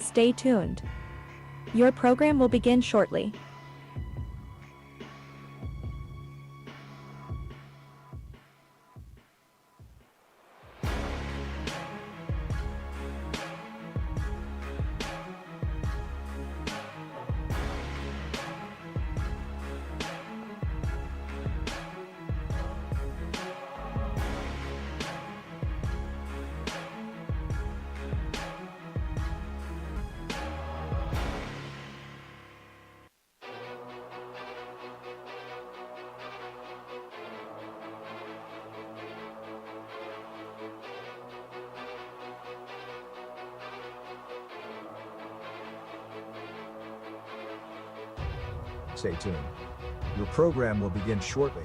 Stay tuned. Your program will begin shortly. Stay tuned. Your program will begin shortly.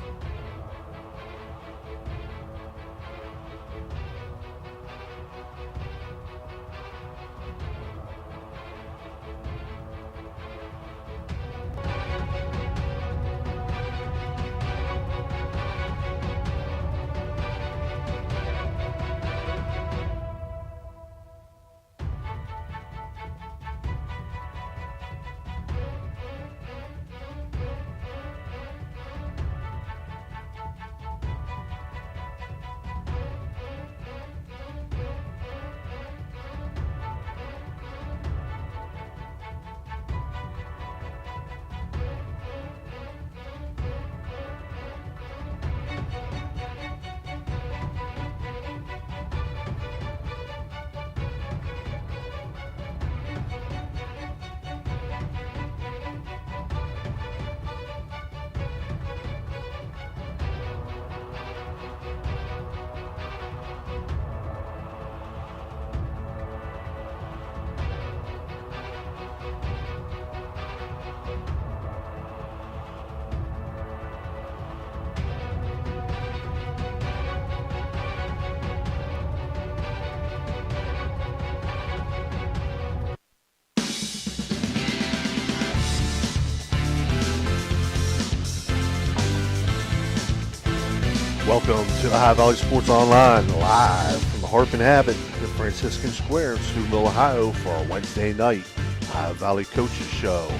Welcome to the Ohio Valley Sports Online, live from the Harp and Habit in Franciscan Square in Steubenville, Ohio, for our Wednesday night Ohio Valley Coaches Show.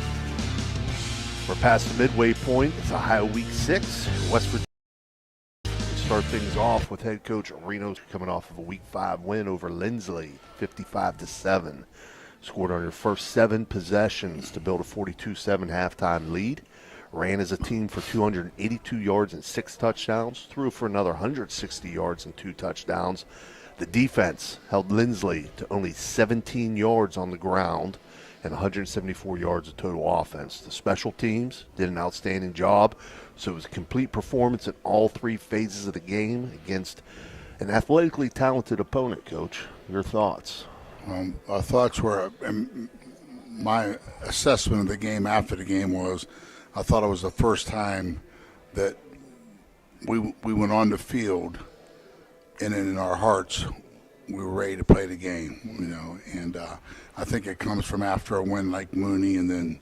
We're past the midway point. It's Ohio Week 6 in West Virginia. We start things off with head coach Reno coming off of a Week 5 win over Lindsley, 55-7. Scored on their first 7 possessions to build a 42-7 halftime lead. Ran as a team for 282 yards and 6 touchdowns. Threw for another 160 yards and 2 touchdowns. The defense held Lindsley to only 17 yards on the ground and 174 yards of total offense. The special teams did an outstanding job. So it was a complete performance in all 3 phases of the game against an athletically talented opponent, Coach. Your thoughts? Our thoughts were, my assessment of the game after the game was, I thought it was the first time that we went on the field, and in our hearts, we were ready to play the game, And I think it comes from after a win like Mooney, and then,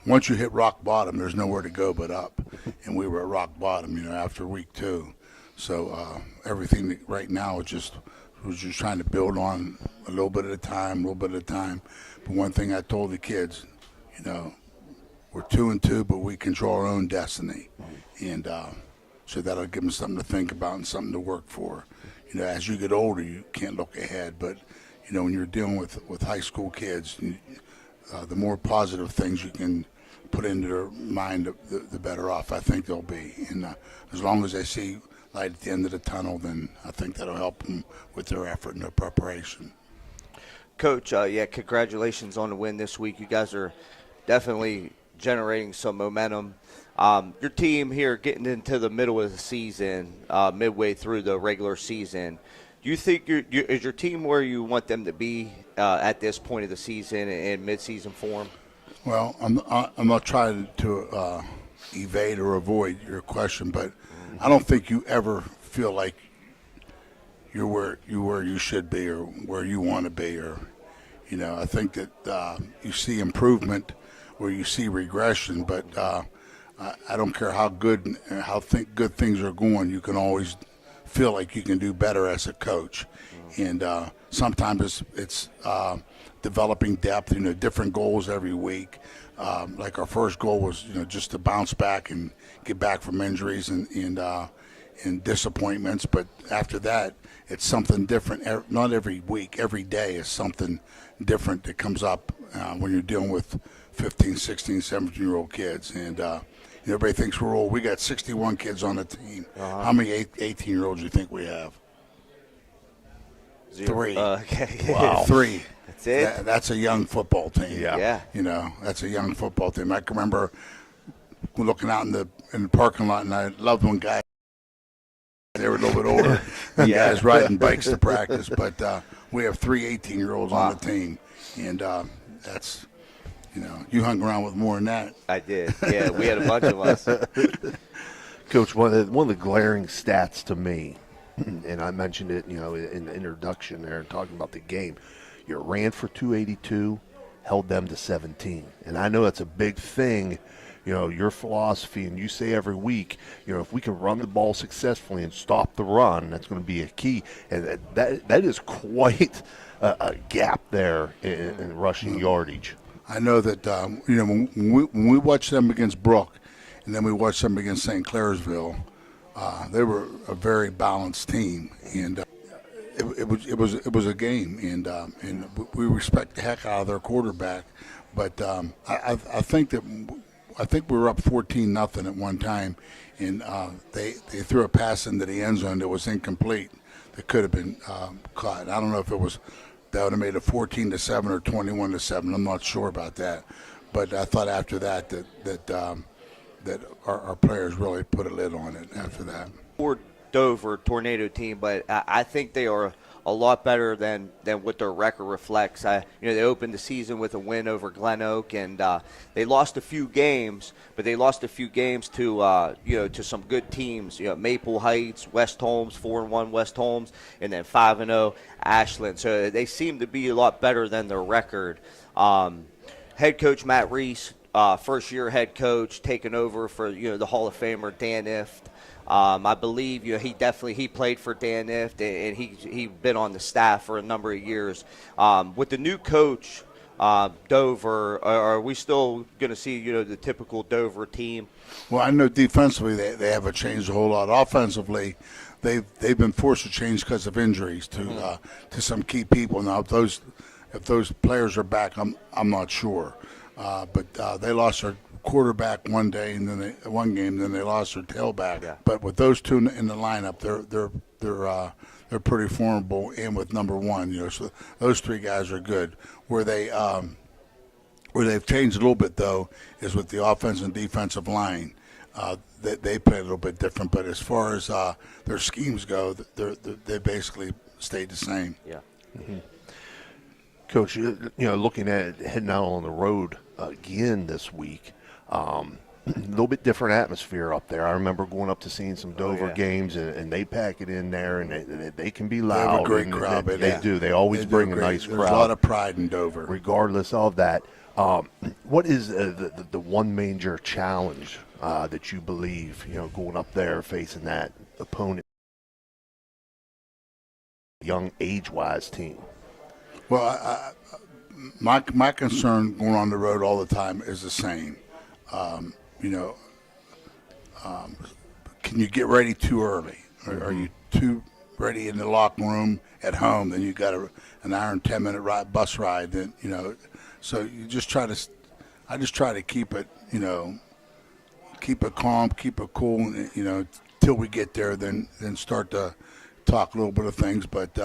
once you hit rock bottom, there's nowhere to go but up, and we were at rock bottom, after week 2. So everything right now is just trying to build on a little bit at a time. But one thing I told the kids, we're 2-2, but we control our own destiny, and so that'll give them something to think about and something to work for. As you get older, you can't look ahead, but when you're dealing with high school kids, the more positive things you can put into their mind, the better off I think they'll be. And as long as they see light at the end of the tunnel, then I think that'll help them with their effort and their preparation. Coach, congratulations on the win this week. You guys are definitely generating some momentum. Your team here getting into the middle of the season, midway through the regular season, do you think is your team where you want them to be at this point of the season in midseason form? Well, I'm not trying to evade or avoid your question, but I don't think you ever feel like you're where you should be or where you want to be, or I think that you see improvement where you see regression, but I don't care how good good things are going. You can always feel like you can do better as a coach, and sometimes it's developing depth. Different goals every week. Like our first goal was just to bounce back and get back from injuries and disappointments. But after that, it's something different. Not every week, every day is something different that comes up when you're dealing with 15, 16, 17-year-old kids. And everybody thinks we're old. We got 61 kids on the team. How many 18-year-olds do you think we have? 0. 3. Okay. Wow. 3. That's it. That's a young football team. Yeah. That's a young football team. I can remember looking out in the parking lot, and I loved when guys, they were a little bit older, guys riding bikes to practice. But we have 3 18-year-olds on the team, and that's, you hung around with more than that. I did. Yeah, we had a bunch of us. Coach, one of the glaring stats to me, and I mentioned it, in the introduction there, talking about the game. You ran for 282, held them to 17, and I know that's a big thing. Your philosophy, and you say every week, if we can run the ball successfully and stop the run, that's going to be a key. And that is quite a gap there in rushing yardage. I know that when we watched them against Brook, and then we watched them against St. Clairsville, they were a very balanced team, and it was a game, and we respect the heck out of their quarterback. But I think we were up 14-0 at one time, and they threw a pass into the end zone that was incomplete that could have been caught. I don't know if that would have made it 14-7 or 21-7. I'm not sure about that, but I thought after that that our players really put a lid on it after that. Dover Tornado team, but I think they are a lot better than what their record reflects. They opened the season with a win over Glen Oak, and they lost a few games, but they lost a few games to to some good teams. Maple Heights, West Holmes, 4-1 West Holmes, and then 5-0 Ashland. So they seem to be a lot better than their record. Head coach Matt Reese, first-year head coach, taking over for the Hall of Famer Dan Ift. I believe he played for Dan Ift, and he been on the staff for a number of years. With the new coach, Dover, are we still going to see the typical Dover team? Well, I know defensively they haven't changed a whole lot. Offensively, they've been forced to change because of injuries to some key people. Now, if those players are back, I'm not sure. But they lost their quarterback one day, and then one game, then they lost their tailback. Yeah. But with those two in the lineup, they're pretty formidable. And with number one, so those 3 guys are good. Where they've changed a little bit though is with the offense and defensive line. They play a little bit different, but as far as their schemes go, they basically stayed the same. Yeah. Mm-hmm. Coach, looking at heading out on the road again this week. A little bit different atmosphere up there. I remember going up to seeing some Dover games, and they pack it in there, and they can be loud. They have a great crowd. They do. They always bring a nice crowd. There's a lot of pride in Dover. Regardless of that, what is the one major challenge that you believe, going up there facing that opponent, young age-wise team? Well, my concern going on the road all the time is the same. Can you get ready too early? Are you too ready in the locker room at home? Then you got an hour and 10-minute bus ride. Then so you just try to. I just try to keep it, keep it calm, keep it cool, till we get there. Then start to talk a little bit of things, but.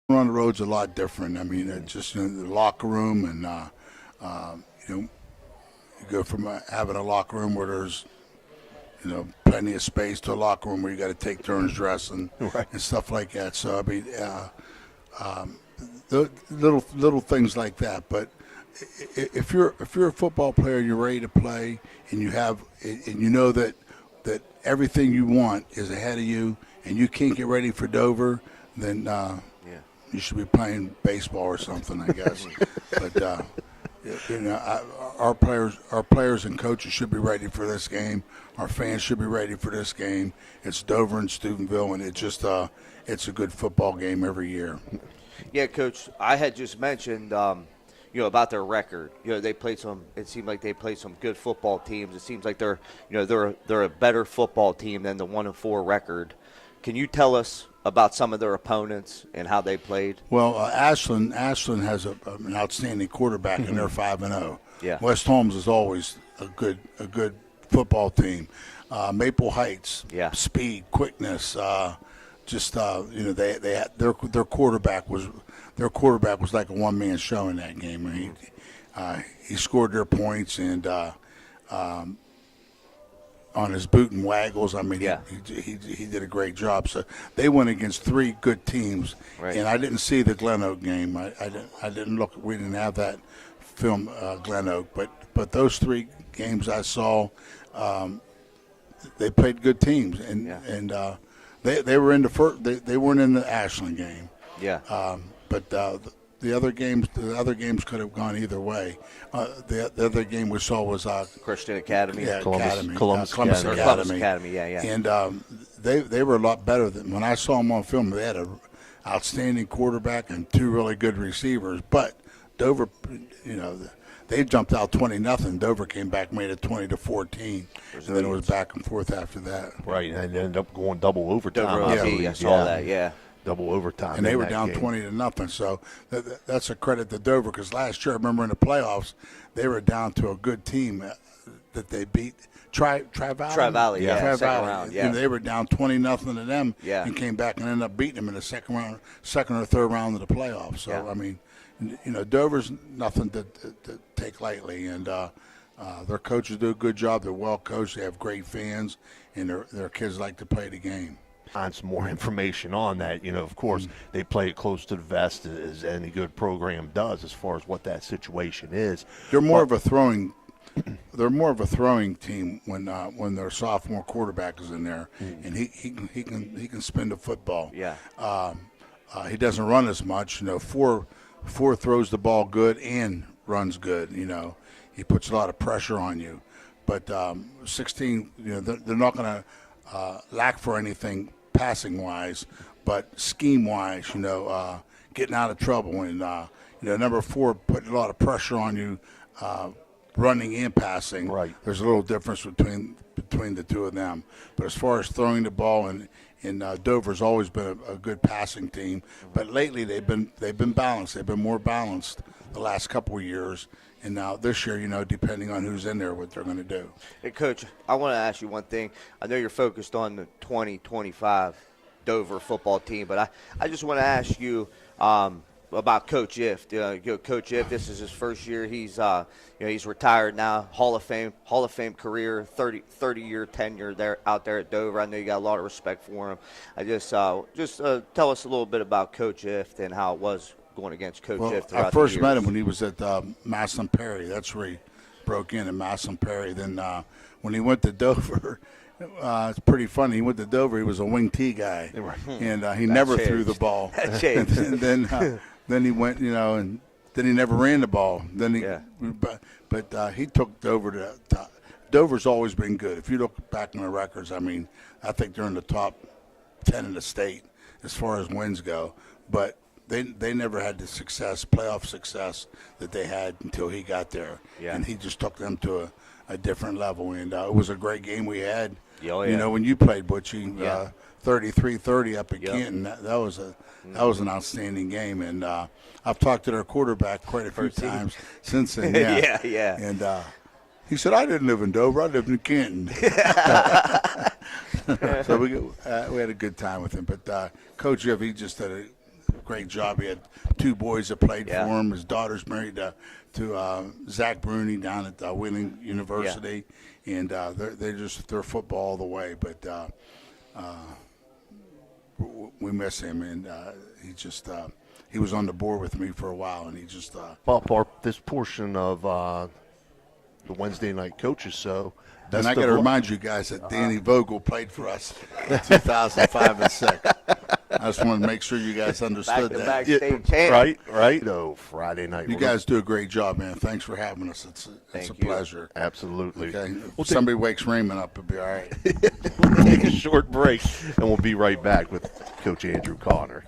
On the road's a lot different. I mean, just the locker room, and you go from having a locker room where there's plenty of space to a locker room where you got to take turns dressing and stuff like that. So I mean, the little things like that. But if you're a football player, you're ready to play, and you know that everything you want is ahead of you, and you can't get ready for Dover, then. You should be playing baseball or something, I guess. But our players and coaches should be ready for this game. Our fans should be ready for this game. It's Dover and Steubenville, and it's a good football game every year. Yeah, Coach, I had just mentioned, about their record. They played some. It seemed like they played some good football teams. It seems like they're a better football team than the 1-4 record. Can you tell us about some of their opponents and how they played? Well, Ashland has an outstanding quarterback, and they're 5-0. Yeah. West Holmes is always a good football team. Maple Heights, Yeah. speed, quickness. They had their quarterback was like a one-man show in that game. And he scored their points and on his boot and waggles. I mean, Yeah. he did a great job. So they went against three good teams, Right. and I didn't see the Glen Oak game. I didn't look. We didn't have that film, Glen Oak, but those three games I saw, they played good teams, and they were in the first. They weren't in the Ashland game. Yeah. But the other games could have gone either way. The other game we saw was Christian Academy. yeah, Columbus Columbus Academy. Columbus Academy, yeah. And they were a lot better than when I saw them on film. They had an outstanding quarterback and two really good receivers. But Dover, they jumped out 20-0. Dover came back, made it 20-14, and then it was back and forth after that. Right, and ended up going double overtime. Dover I OT, believe. I saw that, yeah. Double overtime. And they in were that down game. 20-0. So that's a credit to Dover, because last year, I remember in the playoffs, they were down to a good team that they beat. Tri-Valley? Tri-Valley, yeah, second Tri-Valley. round, yeah. And they were down 20-0 to them, Yeah. and came back and ended up beating them in the second or third round of the playoffs. So, Yeah. I mean, Dover's nothing to take lightly, and their coaches do a good job. They're well coached. They have great fans, and their kids like to play the game. Find some more information on that. Of course, they play it close to the vest as any good program does, as far as what that situation is. They're more of a throwing. They're more of a throwing team when their sophomore quarterback is in there, and he can spin the football. Yeah. He doesn't run as much. Four throws the ball good and runs good. He puts a lot of pressure on you. But 16, they're not going to lack for anything passing wise, but scheme wise, getting out of trouble, and number 4 putting a lot of pressure on you, running and passing. Right. There's a little difference between the two of them. But as far as throwing the ball, and Dover's always been a good passing team, but lately they've been balanced. They've been more balanced the last couple of years. And now this year, depending on who's in there, what they're going to do. Hey, Coach, I want to ask you one thing. I know you're focused on the 2025 Dover football team, but I just want to ask you about Coach Ift. Coach Ift, this is his first year. He's he's retired now. Hall of Fame career, 30-year tenure out there at Dover. I know you got a lot of respect for him. I just tell us a little bit about Coach Ift and how it was going against Coach Ift throughout I first the met years. him when he was at Massillon Perry. That's where he broke in at Massillon Perry. Then when he went to Dover, it's pretty funny. He went to Dover. He was a wing T guy, and he never threw the ball. That changed. And then he went, and then he never ran the ball. Then but he took Dover to Dover's always been good. If you look back on the records, I mean, I think they're in the top 10 in the state as far as wins go. But they never had the playoff success that they had until he got there. Yeah. And he just took them to a different level. And it was a great game we had. Oh, yeah. When you played, Butchie, Yeah. 33-30 up at Yep. Canton. That was an outstanding game. And I've talked to their quarterback quite a few times since then. Yeah. Yeah. And he said, I didn't live in Dover. I lived in Canton. So we had a good time with him. But Coach Jeff, he just did a great job. He had 2 boys that played for him. His daughter's married to Zach Bruni down at Wheeling University. And they're football all the way. But we miss him. And he was on the board with me for a while. And he just Ballpark this portion of the Wednesday night coaches. So and I got to remind you guys that Danny Vogel played for us in 2005 and 6. I just wanted to make sure you guys understood that. Back-to-back state champ. Right. No, Friday night. You guys do a great job, man. Thanks for having us. It's a Thank you. pleasure. Absolutely. Okay. If somebody wakes Raymond up, it'll be all right. We'll take a short break, and we'll be right back with Coach Andrew Connor.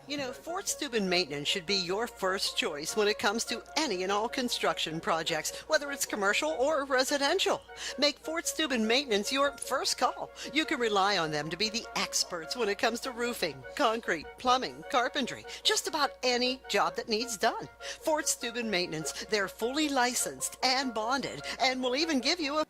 You know, Fort Steuben Maintenance should be your first choice when it comes to any and all construction projects, whether it's commercial or residential. Make Fort Steuben Maintenance your first call. You can rely on them to be the experts when it comes to roofing, concrete, plumbing, carpentry, just about any job that needs done. Fort Steuben Maintenance, they're fully licensed and bonded and will even give you a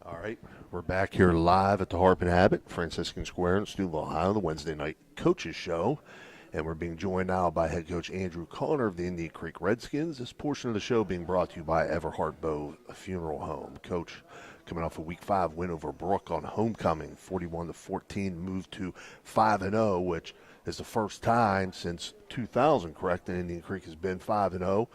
All right, we're back here live at the Harp and Habit, Franciscan Square in Steubenville, Ohio, the Wednesday night coaches show. And we're being joined now by head coach Andrew Connor of the Indian Creek Redskins. This portion of the show being brought to you by Everhart Bow Funeral Home. Coach, coming off a Week 5 win over Brook on homecoming, 41-14, moved to 5-0, which is the first time since 2000, correct? And Indian Creek has been 5-0.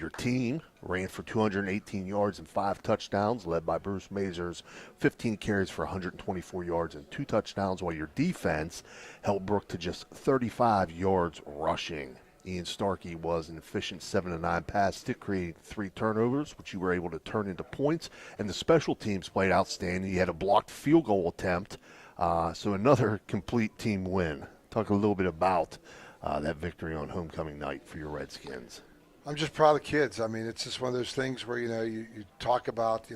Your team ran for 218 yards and 5 touchdowns, led by Bruce Mazur's 15 carries for 124 yards and 2 touchdowns, while your defense held Brook to just 35 yards rushing. Ian Starkey was an efficient 7-9 pass, stick creating 3 turnovers, which you were able to turn into points. And the special teams played outstanding. You had a blocked field goal attempt, so another complete team win. Talk a little bit about that victory on homecoming night for your Redskins. I'm just proud of the kids. I mean, it's just one of those things where, you talk about,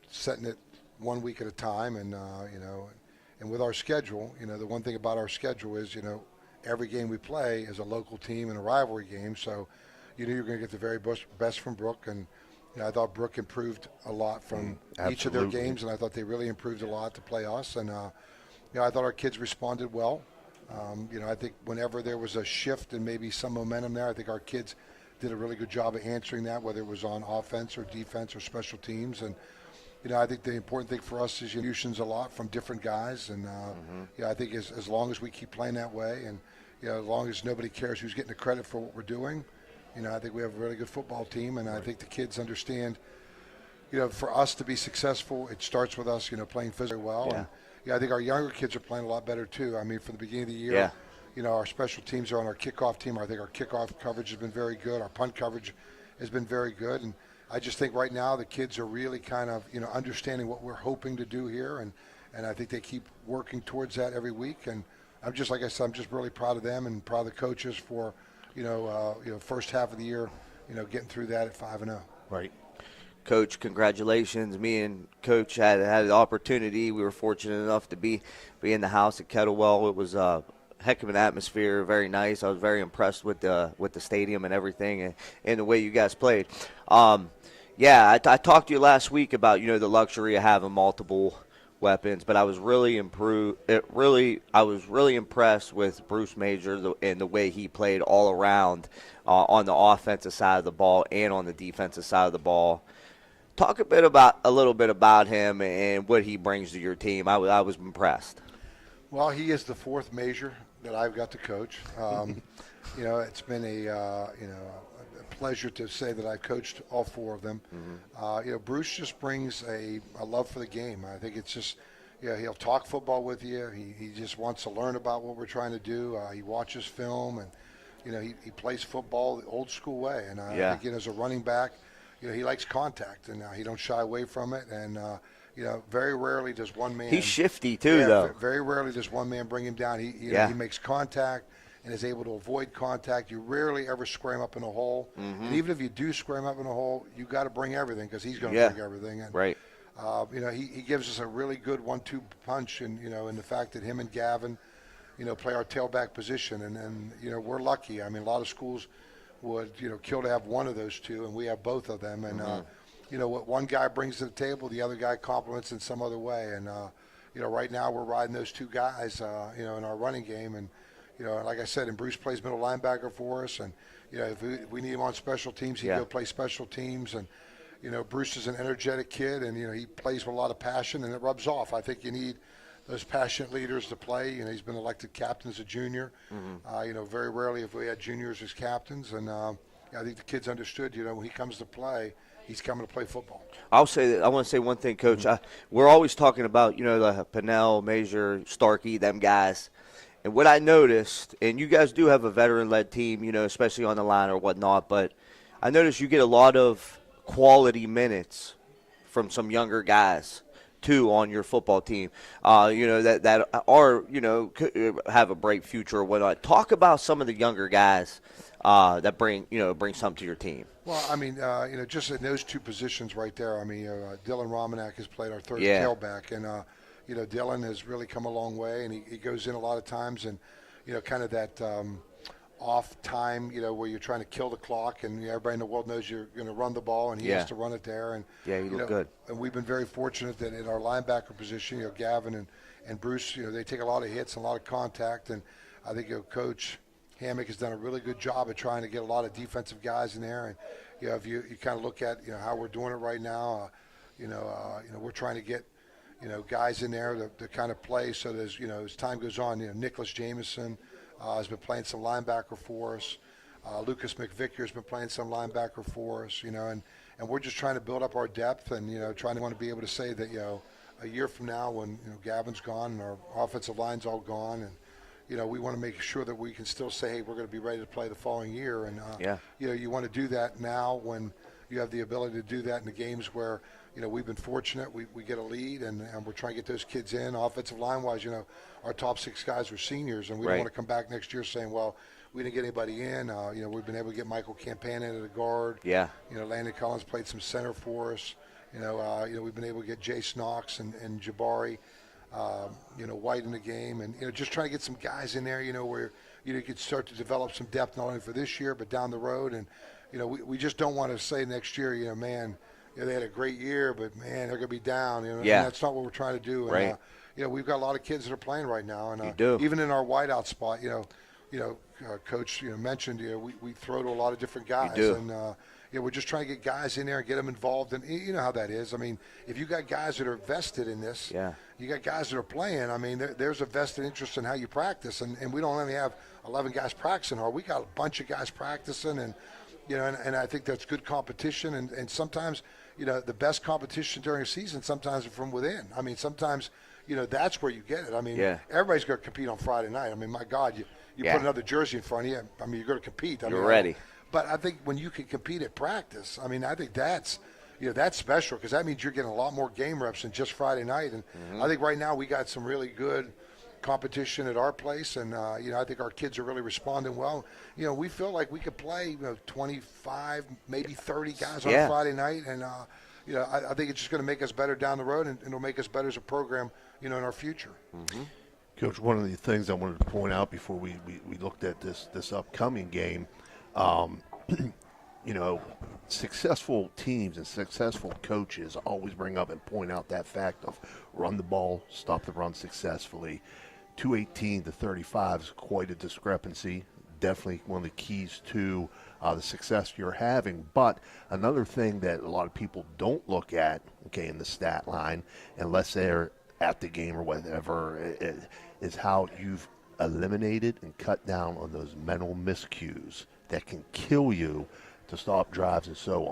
setting it 1 week at a time. And, and with our schedule, the one thing about our schedule is, every game we play is a local team and a rivalry game. So, you're going to get the very best from Brook. And, I thought Brook improved a lot from each of their games. And I thought they really improved a lot to play us. And, I thought our kids responded well. I think whenever there was a shift and maybe some momentum there, I think our kids did a really good job of answering that, whether it was on offense or defense or special teams. And, I think the important thing for us is contributions a lot from different guys. And, I think as long as we keep playing that way and, as long as nobody cares who's getting the credit for what we're doing, I think we have a really good football team. And I think the kids understand, for us to be successful, it starts with us, playing physically well. Yeah. And, I think our younger kids are playing a lot better too. I mean, from the beginning of the year, our special teams are on our kickoff team. I think our kickoff coverage has been very good. Our punt coverage has been very good. And I just think right now the kids are really kind of, understanding what we're hoping to do here. And I think they keep working towards that every week. And I'm just, like I said, I'm just really proud of them and proud of the coaches for, first half of the year, getting through that at 5-0. Right. Coach, congratulations. Me and Coach had the opportunity. We were fortunate enough to be in the house at Kettlewell. It was a heck of an atmosphere, very nice. I was very impressed with the stadium and everything and the way you guys played. I talked to you last week about, the luxury of having multiple weapons, but I was really impressed with Bruce Major and the way he played all around on the offensive side of the ball and on the defensive side of the ball. Talk a little bit about him and what he brings to your team. I was impressed. Well, he is the 4th major that I've got to coach. It's been a pleasure to say that I've coached all 4 of them. Mm-hmm. Bruce just brings a love for the game. I think it's just, he'll talk football with you. He just wants to learn about what we're trying to do. He watches film and, he plays football the old school way. And I think, as a running back, he likes contact, and he don't shy away from it. And, very rarely does one man. He's shifty, too, though. Very rarely does one man bring him down. He makes contact and is able to avoid contact. You rarely ever scram up in a hole. Mm-hmm. And even if you do scram up in a hole, you got to bring everything because he's going to bring everything. And, right. He gives us a really good 1-2 punch, and, in the fact that him and Gavin, play our tailback position. And we're lucky. I mean, a lot of schools would, kill to have one of those two, and we have both of them. And, what one guy brings to the table, the other guy complements in some other way. And, right now we're riding those two guys, in our running game. And, like I said, and Bruce plays middle linebacker for us. And, if we need him on special teams, he'd go play special teams. And, Bruce is an energetic kid, and, he plays with a lot of passion, and it rubs off. I think you need those passionate leaders to play. He's been elected captain as a junior. Very rarely have we had juniors as captains. And I think the kids understood, when he comes to play, he's coming to play football. I'll say that. I want to say one thing, Coach. We're always talking about, the Pennell, Major, Starkey, them guys. And what I noticed, and you guys do have a veteran-led team, especially on the line or whatnot, but I noticed you get a lot of quality minutes from some younger guys too on your football team, that are, could have a bright future or whatnot. Talk about some of the younger guys that bring something to your team. Well, I mean, just in those two positions right there, I mean, Dylan Romanak has played our third tailback, and, Dylan has really come a long way, and he goes in a lot of times, and, kind of that off time, where you're trying to kill the clock, and everybody in the world knows you're going to run the ball, and he has to run it there. And you look good. And we've been very fortunate that in our linebacker position, Gavin and Bruce, they take a lot of hits and a lot of contact, and I think Coach Hammock has done a really good job of trying to get a lot of defensive guys in there. And if you kind of look at how we're doing it right now, we're trying to get guys in there to kind of play. So there's as time goes on, Nicholas Jameson has been playing some linebacker for us. Lucas McVicker has been playing some linebacker for us. And we're just trying to build up our depth, and trying to want to be able to say that a year from now, when Gavin's gone and our offensive line's all gone, and we want to make sure that we can still say, hey, we're going to be ready to play the following year. And, you want to do that now when you have the ability to do that in the games where, we've been fortunate. We get a lead, and we're trying to get those kids in. Offensive line-wise, our top 6 guys are seniors, and we don't want to come back next year saying, well, we didn't get anybody in. We've been able to get Michael Campana into the guard. Landon Collins played some center for us. We've been able to get Jace Knox and Jabari. White in the game, and just trying to get some guys in there, where you could start to develop some depth not only for this year but down the road. And we just don't want to say next year, they had a great year, but man, they're going to be down. And that's not what we're trying to do. And, we've got a lot of kids that are playing right now, and even in our wideout spot, Coach mentioned we throw to a lot of different guys, and we're just trying to get guys in there and get them involved. And you know how that is. I mean, if you got guys that are vested in this, you got guys that are playing. I mean, there's a vested interest in how you practice, and we don't only have 11 guys practicing hard. We got a bunch of guys practicing, and and I think that's good competition. And sometimes, the best competition during a season sometimes are from within. I mean, sometimes, that's where you get it. I mean, everybody's going to compete on Friday night. I mean, my God, you put another jersey in front of you. I mean, you're going to compete. I you're mean, ready. But I think when you can compete at practice, I mean, I think that's special, because that means you're getting a lot more game reps than just Friday night. And I think right now we got some really good competition at our place, and I think our kids are really responding well. We feel like we could play 25, maybe 30 guys on Friday night, and I think it's just going to make us better down the road, and it'll make us better as a program, in our future. Coach, one of the things I wanted to point out before we looked at this upcoming game, successful teams and successful coaches always bring up and point out that fact of run the ball, stop the run successfully. 218 to 35 is quite a discrepancy. Definitely one of the keys to the success you're having. But another thing that a lot of people don't look at, in the stat line, unless they're at the game or whatever, is how you've eliminated and cut down on those mental miscues that can kill you to stop drives and so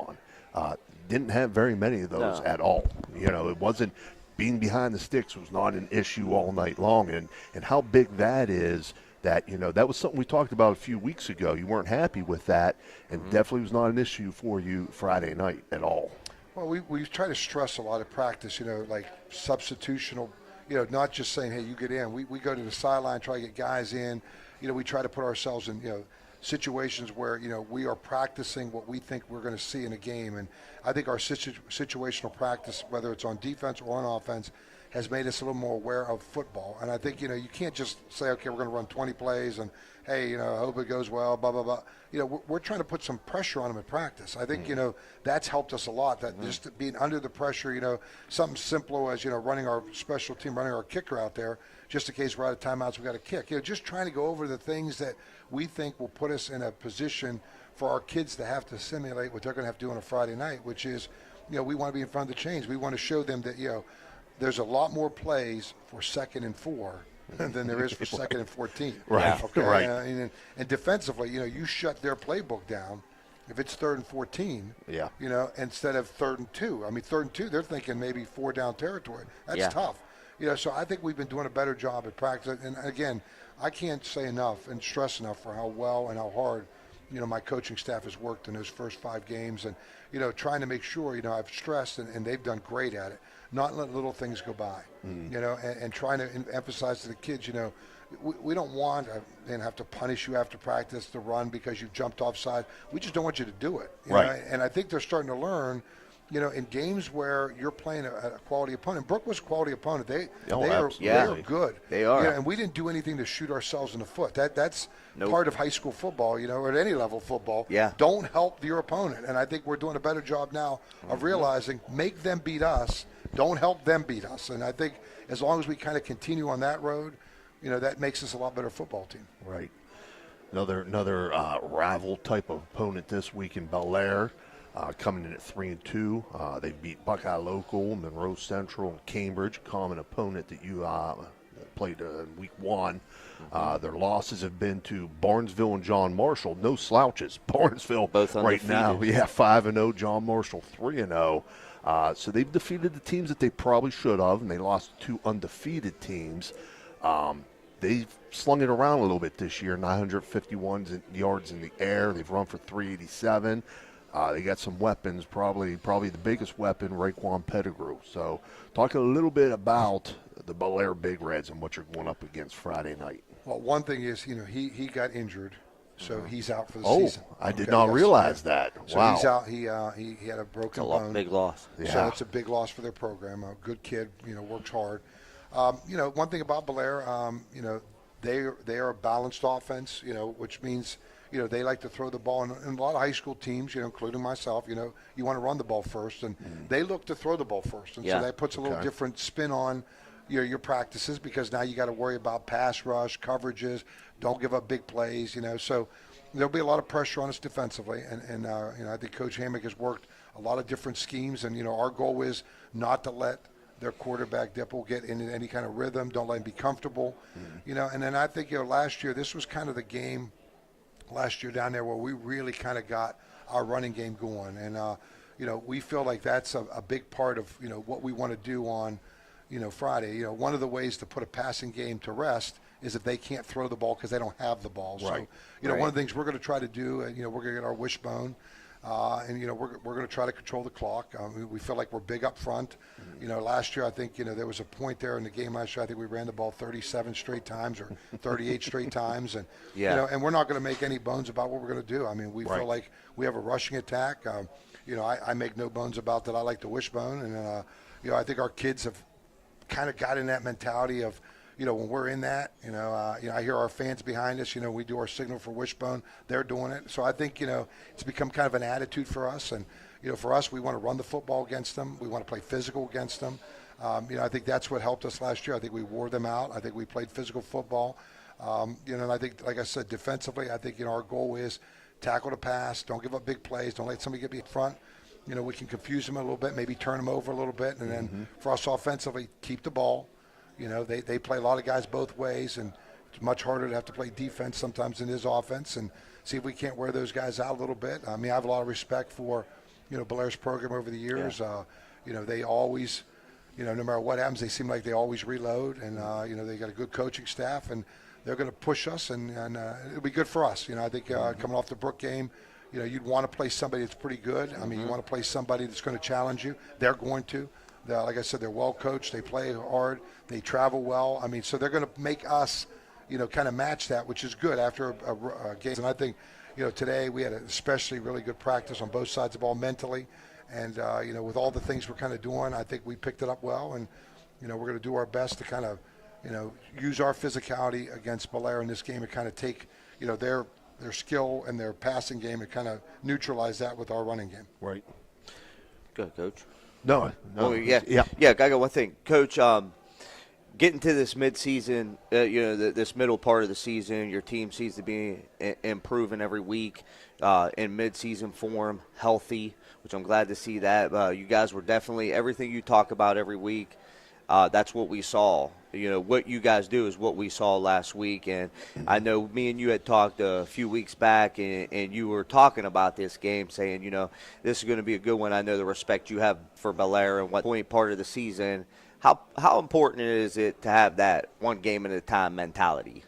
on. Didn't have very many of those at all. It wasn't being behind the sticks was not an issue all night long, and how big that is. That that was something we talked about a few weeks ago. You weren't happy with that, and definitely was not an issue for you Friday night at all. Well, we try to stress a lot of practice, like substitutional, not just saying, hey, you get in. We go to the sideline, try to get guys in. We try to put ourselves in, situations where, we are practicing what we think we're going to see in a game. And I think our situational practice, whether it's on defense or on offense, has made us a little more aware of football. And I think, you can't just say, okay, we're going to run 20 plays and, hey, I hope it goes well, blah, blah, blah. We're trying to put some pressure on them in practice. I think, that's helped us a lot, that just being under the pressure, something simple as, running our special team, running our kicker out there, just in case we're out of timeouts, we got to kick. Just trying to go over the things that we think will put us in a position for our kids to have to simulate what they're going to have to do on a Friday night, which is, we want to be in front of the chains. We want to show them that, there's a lot more plays for 2nd and 4 than there is for 2nd and 14. Right. Okay. Right. And defensively, you shut their playbook down. If it's 3rd and 14, instead of 3rd and 2. 3rd and 2, they're thinking maybe 4 down territory. That's tough. So I think we've been doing a better job at practice. And again, I can't say enough and stress enough for how well and how hard, my coaching staff has worked in those first 5 games. And, trying to make sure, I've stressed, and they've done great at it, not let little things go by, and trying to emphasize to the kids, we don't want to have to punish you after practice to run because you jumped offside. We just don't want you to do it. Right. And I think they're starting to learn, in games where you're playing a quality opponent. Brook was a quality opponent. They are good. They are. And we didn't do anything to shoot ourselves in the foot. That's part of high school football, or at any level of football. Yeah. Don't help your opponent. And I think we're doing a better job now of realizing, make them beat us. Don't help them beat us. And I think as long as we kind of continue on that road, that makes us a lot better football team. Right. Another rival type of opponent this week in Bel Air. Coming in at 3-2, they beat Buckeye Local, Monroe Central, and Cambridge, a common opponent that you played in week 1. Their losses have been to Barnesville and John Marshall. No slouches. Barnesville both right now, 5-0. John Marshall 3-0. So they've defeated the teams that they probably should have, and they lost to 2 undefeated teams. They've slung it around a little bit this year. 951 yards in the air. They've run for 387. They got some weapons, probably the biggest weapon, Raekwon Pettigrew. So talk a little bit about the Bel Air Big Reds and what you're going up against Friday night. Well, one thing is, he got injured, so he's out for the season. I did not realize that. So wow. He's out. He had a broken bone. Big loss. Yeah. So it's a big loss for their program. A good kid, works hard. One thing about Bel Air, they are a balanced offense, which means – they like to throw the ball, and a lot of high school teams, including myself, you want to run the ball first, and they look to throw the ball first. And so that puts a little different spin on your practices, because now you got to worry about pass rush, coverages, don't give up big plays, So there'll be a lot of pressure on us defensively, and I think Coach Hammock has worked a lot of different schemes, and, our goal is not to let their quarterback Dipple get into any kind of rhythm, don't let him be comfortable, And then I think, last year, this was kind of the game last year down there where we really kind of got our running game going. And, we feel like that's a big part of, what we want to do on, Friday. One of the ways to put a passing game to rest is if they can't throw the ball because they don't have the ball. Right. So, one of the things we're going to try to do, we're going to get our wishbone. And we're going to try to control the clock. We feel like we're big up front. Last year I think there was a point there in the game last year. I think we ran the ball 37 straight times or 38 straight times, and and we're not going to make any bones about what we're going to do. We feel like we have a rushing attack. I make no bones about that. I like the wishbone, and I think our kids have kind of got in that mentality of. When we're in that, I hear our fans behind us, we do our signal for wishbone. They're doing it. So I think, it's become kind of an attitude for us. And, for us, we want to run the football against them. We want to play physical against them. I think that's what helped us last year. I think we wore them out. I think we played physical football. And I think, like I said, defensively, I think, our goal is tackle the pass. Don't give up big plays. Don't let somebody get me in front. We can confuse them a little bit, maybe turn them over a little bit. And then for us offensively, keep the ball. They play a lot of guys both ways, and it's much harder to have to play defense sometimes in his offense, and see if we can't wear those guys out a little bit. I have a lot of respect for, Bel Air's program over the years. They always, no matter what happens, they seem like they always reload, and, they got a good coaching staff, and they're going to push us, and it'll be good for us. I think coming off the Brook game, you'd want to play somebody that's pretty good. You want to play somebody that's going to challenge you. They're going to. Like I said, they're well coached. They play hard. They travel well. So they're going to make us, kind of match that, which is good after a game. And I think, today we had an especially really good practice on both sides of the ball mentally. And, with all the things we're kind of doing, I think we picked it up well. And, You know, we're going to do our best to kind of, you know, use our physicality against Belair in this game and kind of take, you know, their skill and their passing game and kind of neutralize that with our running game. Right. Good, Coach. No. Well, yeah. I got one thing, Coach. Getting to this midseason, this middle part of the season, your team seems to be improving every week in midseason form, healthy, which I'm glad to see that. You guys were definitely everything you talk about every week. That's what we saw. You know, what you guys do is what we saw last week. And I know me and you had talked a few weeks back, and you were talking about this game, saying, you know, this is going to be a good one. I know the respect you have for Belair and what point part of the season. How important is it to have that one game at a time mentality?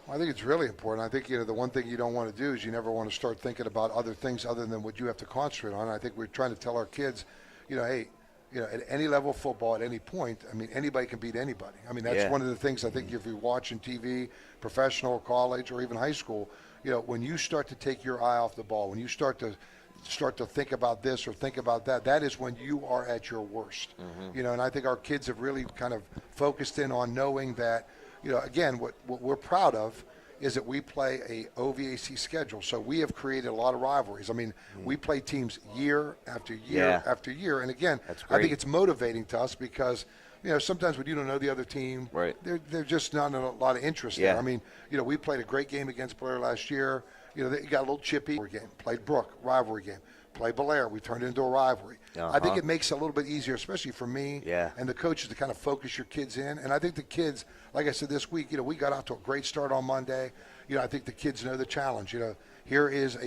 Well, I think it's really important. I think, you know, the one thing you don't want to do is you never want to start thinking about other things other than what you have to concentrate on. I think we're trying to tell our kids, you know, hey, you know, at any level of football, at any point, I mean, anybody can beat anybody. I mean, that's one of the things I think if you're watching TV, professional, college, or even high school, you know, when you start to take your eye off the ball, when you start to think about this or think about that, that is when you are at your worst. You know, and I think our kids have really kind of focused in on knowing that, you know, again, what we're proud of is that we play a OVAC schedule. So we have created a lot of rivalries. I mean, we play teams year after year after year. And again, I think it's motivating to us because, you know, sometimes when you don't know the other team, they're just not a lot of interest there. I mean, you know, we played a great game against Blair last year. You know, they got a little chippy game. Played Brook, rivalry game. Played Belair, we turned it into a rivalry. I think it makes it a little bit easier, especially for me and the coaches, to kind of focus your kids in. And I think the kids, like I said this week, you know, we got out to a great start on Monday. You know, I think the kids know the challenge. You know, here is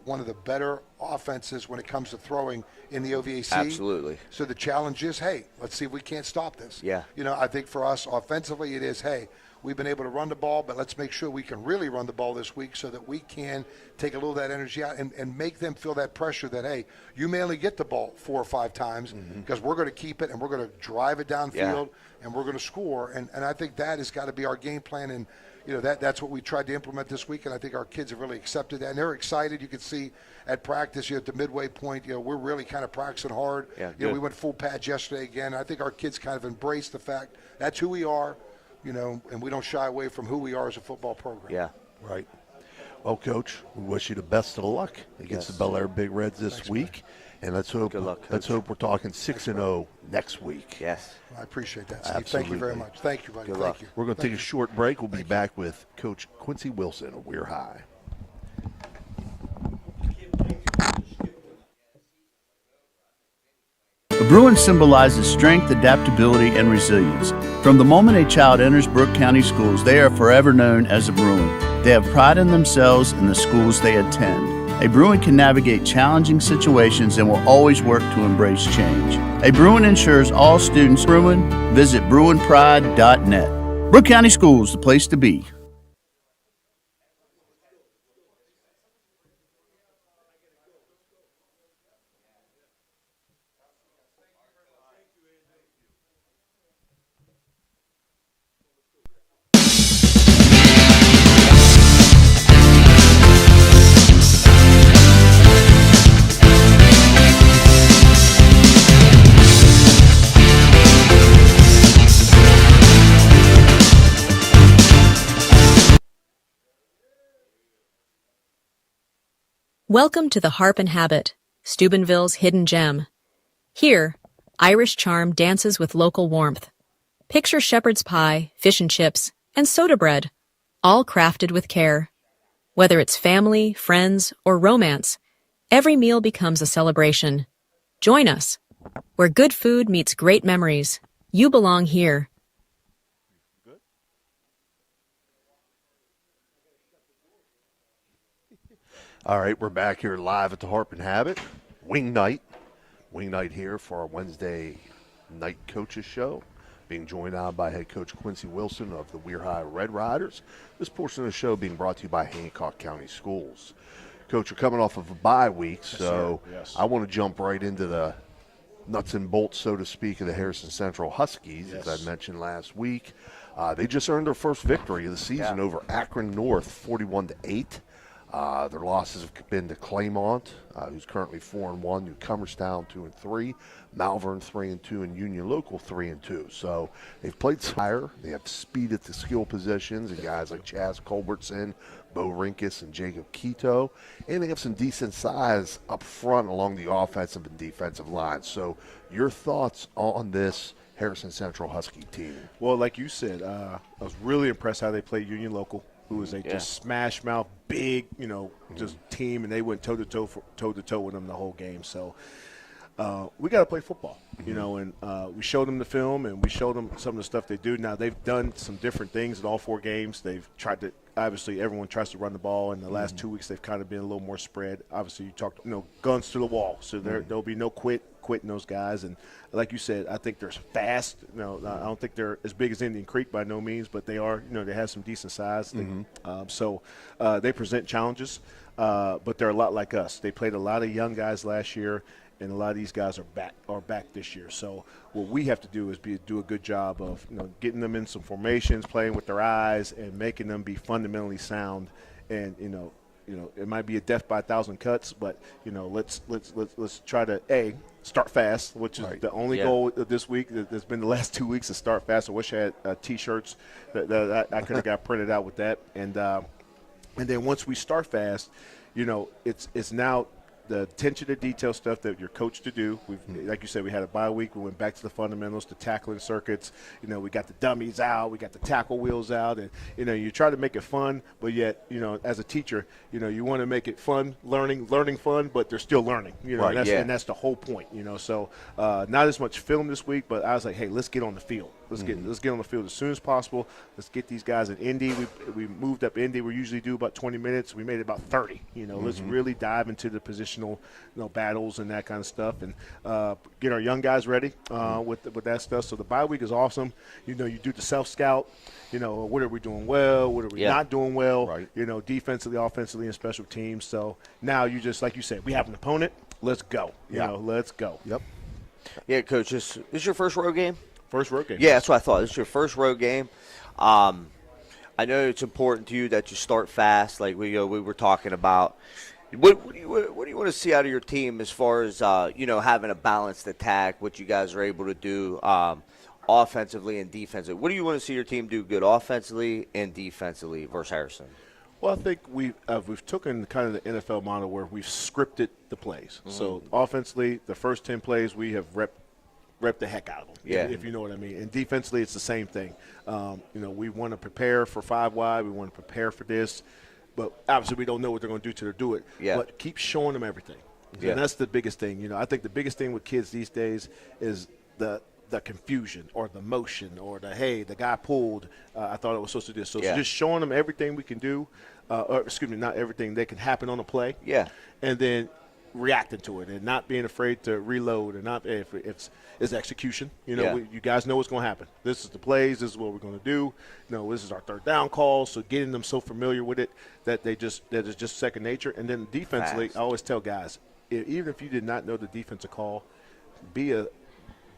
one of the better offenses when it comes to throwing in the OVAC. Absolutely. So the challenge is, hey, let's see if we can't stop this. You know, I think for us offensively it is, hey, we've been able to run the ball, but let's make sure we can really run the ball this week so that we can take a little of that energy out and make them feel that pressure that, hey, you may only get the ball 4 or 5 times because we're going to keep it and we're going to drive it downfield and we're going to score. And I think that has got to be our game plan. And, you know, that's what we tried to implement this week, and I think our kids have really accepted that. And they're excited. You can see at practice, you know, at the midway point, you know, we're really kind of practicing hard. You know, we went full pads yesterday again. I think our kids kind of embrace the fact that's who we are. You know, and we don't shy away from who we are as a football program. Right. Well, Coach, we wish you the best of luck against the Belair Big Reds this week. Man. And let's hope we're talking 6-0 next week. Yes. I appreciate that, Steve. Thank you very much. Thank you, buddy. Thank you. We're going to take a short break. We'll be back with Coach Quincy Wilson of Weir High. The Bruin symbolizes strength, adaptability, and resilience. From the moment a child enters Brooke County schools, they are forever known as a Bruin. They have pride in themselves and the schools they attend. A Bruin can navigate challenging situations and will always work to embrace change. A Bruin ensures all students Bruin. Visit BruinPride.net. Brooke County Schools, the place to be. Welcome to the Harp and Habit, Steubenville's hidden gem. Here, Irish charm dances with local warmth. Picture shepherd's pie, fish and chips, and soda bread, all crafted with care. Whether it's family, friends, or romance, every meal becomes a celebration. Join us, where good food meets great memories. You belong here. All right, we're back here live at the Harp and Habit. Wing night here for our Wednesday night coaches show. Being joined on by head coach Quincy Wilson of the Weir High Red Riders. This portion of the show being brought to you by Hancock County Schools. Coach, we're coming off of a bye week, so I want to jump right into the nuts and bolts, so to speak, of the Harrison Central Huskies, as I mentioned last week. They just earned their first victory of the season over Akron North, 41-8. Their losses have been to Claymont, who's currently 4-1, New Comerstown 2-3, Malvern 3-2, and Union Local 3-2. So they've played higher. They have speed at the skill positions, and guys like Chaz Culbertson, Bo Rinkus, and Jacob Quito, and they have some decent size up front along the offensive and defensive lines. So your thoughts on this Harrison Central Husky team? Well, like you said, I was really impressed how they played Union Local, who was a just smash mouth, big, just team, and they went toe to toe with them the whole game. So we got to play football, and we showed them the film and we showed them some of the stuff they do. Now they've done some different things in all 4 games. They've tried to. Obviously, everyone tries to run the ball. In the last 2 weeks, they've kind of been a little more spread. Obviously, you talked, guns to the wall. So there'll be no quitting those guys. And like you said, I think they're fast. I don't think they're as big as Indian Creek by no means, but they are. They have some decent size. So they present challenges, but they're a lot like us. They played a lot of young guys last year, and a lot of these guys are back this year. So what we have to do is do a good job of getting them in some formations, playing with their eyes, and making them be fundamentally sound. And it might be a death by 1,000 cuts, but let's try to start fast, which is the only goal this week. That's been the last 2 weeks, to start fast. I wish I had T-shirts that I could have got printed out with that. And then once we start fast, it's now the attention to detail stuff that you're coached to do. Like you said, we had a bye week. We went back to the fundamentals, the tackling circuits. We got the dummies out. We got the tackle wheels out. And, you try to make it fun, but yet, as a teacher, you want to make it fun, learning fun, but they're still learning, and that's the whole point, So not as much film this week, but I was like, hey, let's get on the field. Let's get on the field as soon as possible. Let's get these guys in Indy. We moved up Indy. We usually do about 20 minutes. We made it about 30. Let's really dive into the positional, battles and that kind of stuff, and get our young guys ready with that stuff. So the bye week is awesome. You do the self scout. What are we doing well? What are we not doing well? Right. Defensively, offensively, and special teams. So now you just, like you said, we have an opponent. Let's go. Let's go. Yep. Yeah, Coach, this is your first road game? First road game. Yeah, that's what I thought. This is your first road game. I know it's important to you that you start fast, like we were talking about. What do you want to see out of your team as far as having a balanced attack? What you guys are able to do offensively and defensively. What do you want to see your team do good offensively and defensively versus Harrison? Well, I think we've taken kind of the NFL model where we've scripted the plays. So offensively, the first 10 plays we have rep the heck out of them, if you know what I mean. And defensively, it's the same thing. We want to prepare for 5 wide. We want to prepare for this. But obviously, we don't know what they're going to do till they do it. Yeah. But keep showing them everything. Yeah. And that's the biggest thing. I think the biggest thing with kids these days is the confusion or the motion or the guy pulled. I thought it was supposed to do this. So just showing them everything we can do, not everything that can happen on a play. Yeah. And then reacting to it and not being afraid to reload and not if it's execution. You guys know what's going to happen. This is the plays. This is what we're going to do. This is our third down call. So getting them so familiar with it that it's just second nature. And then defensively, I always tell guys, even if you did not know the defensive call, be a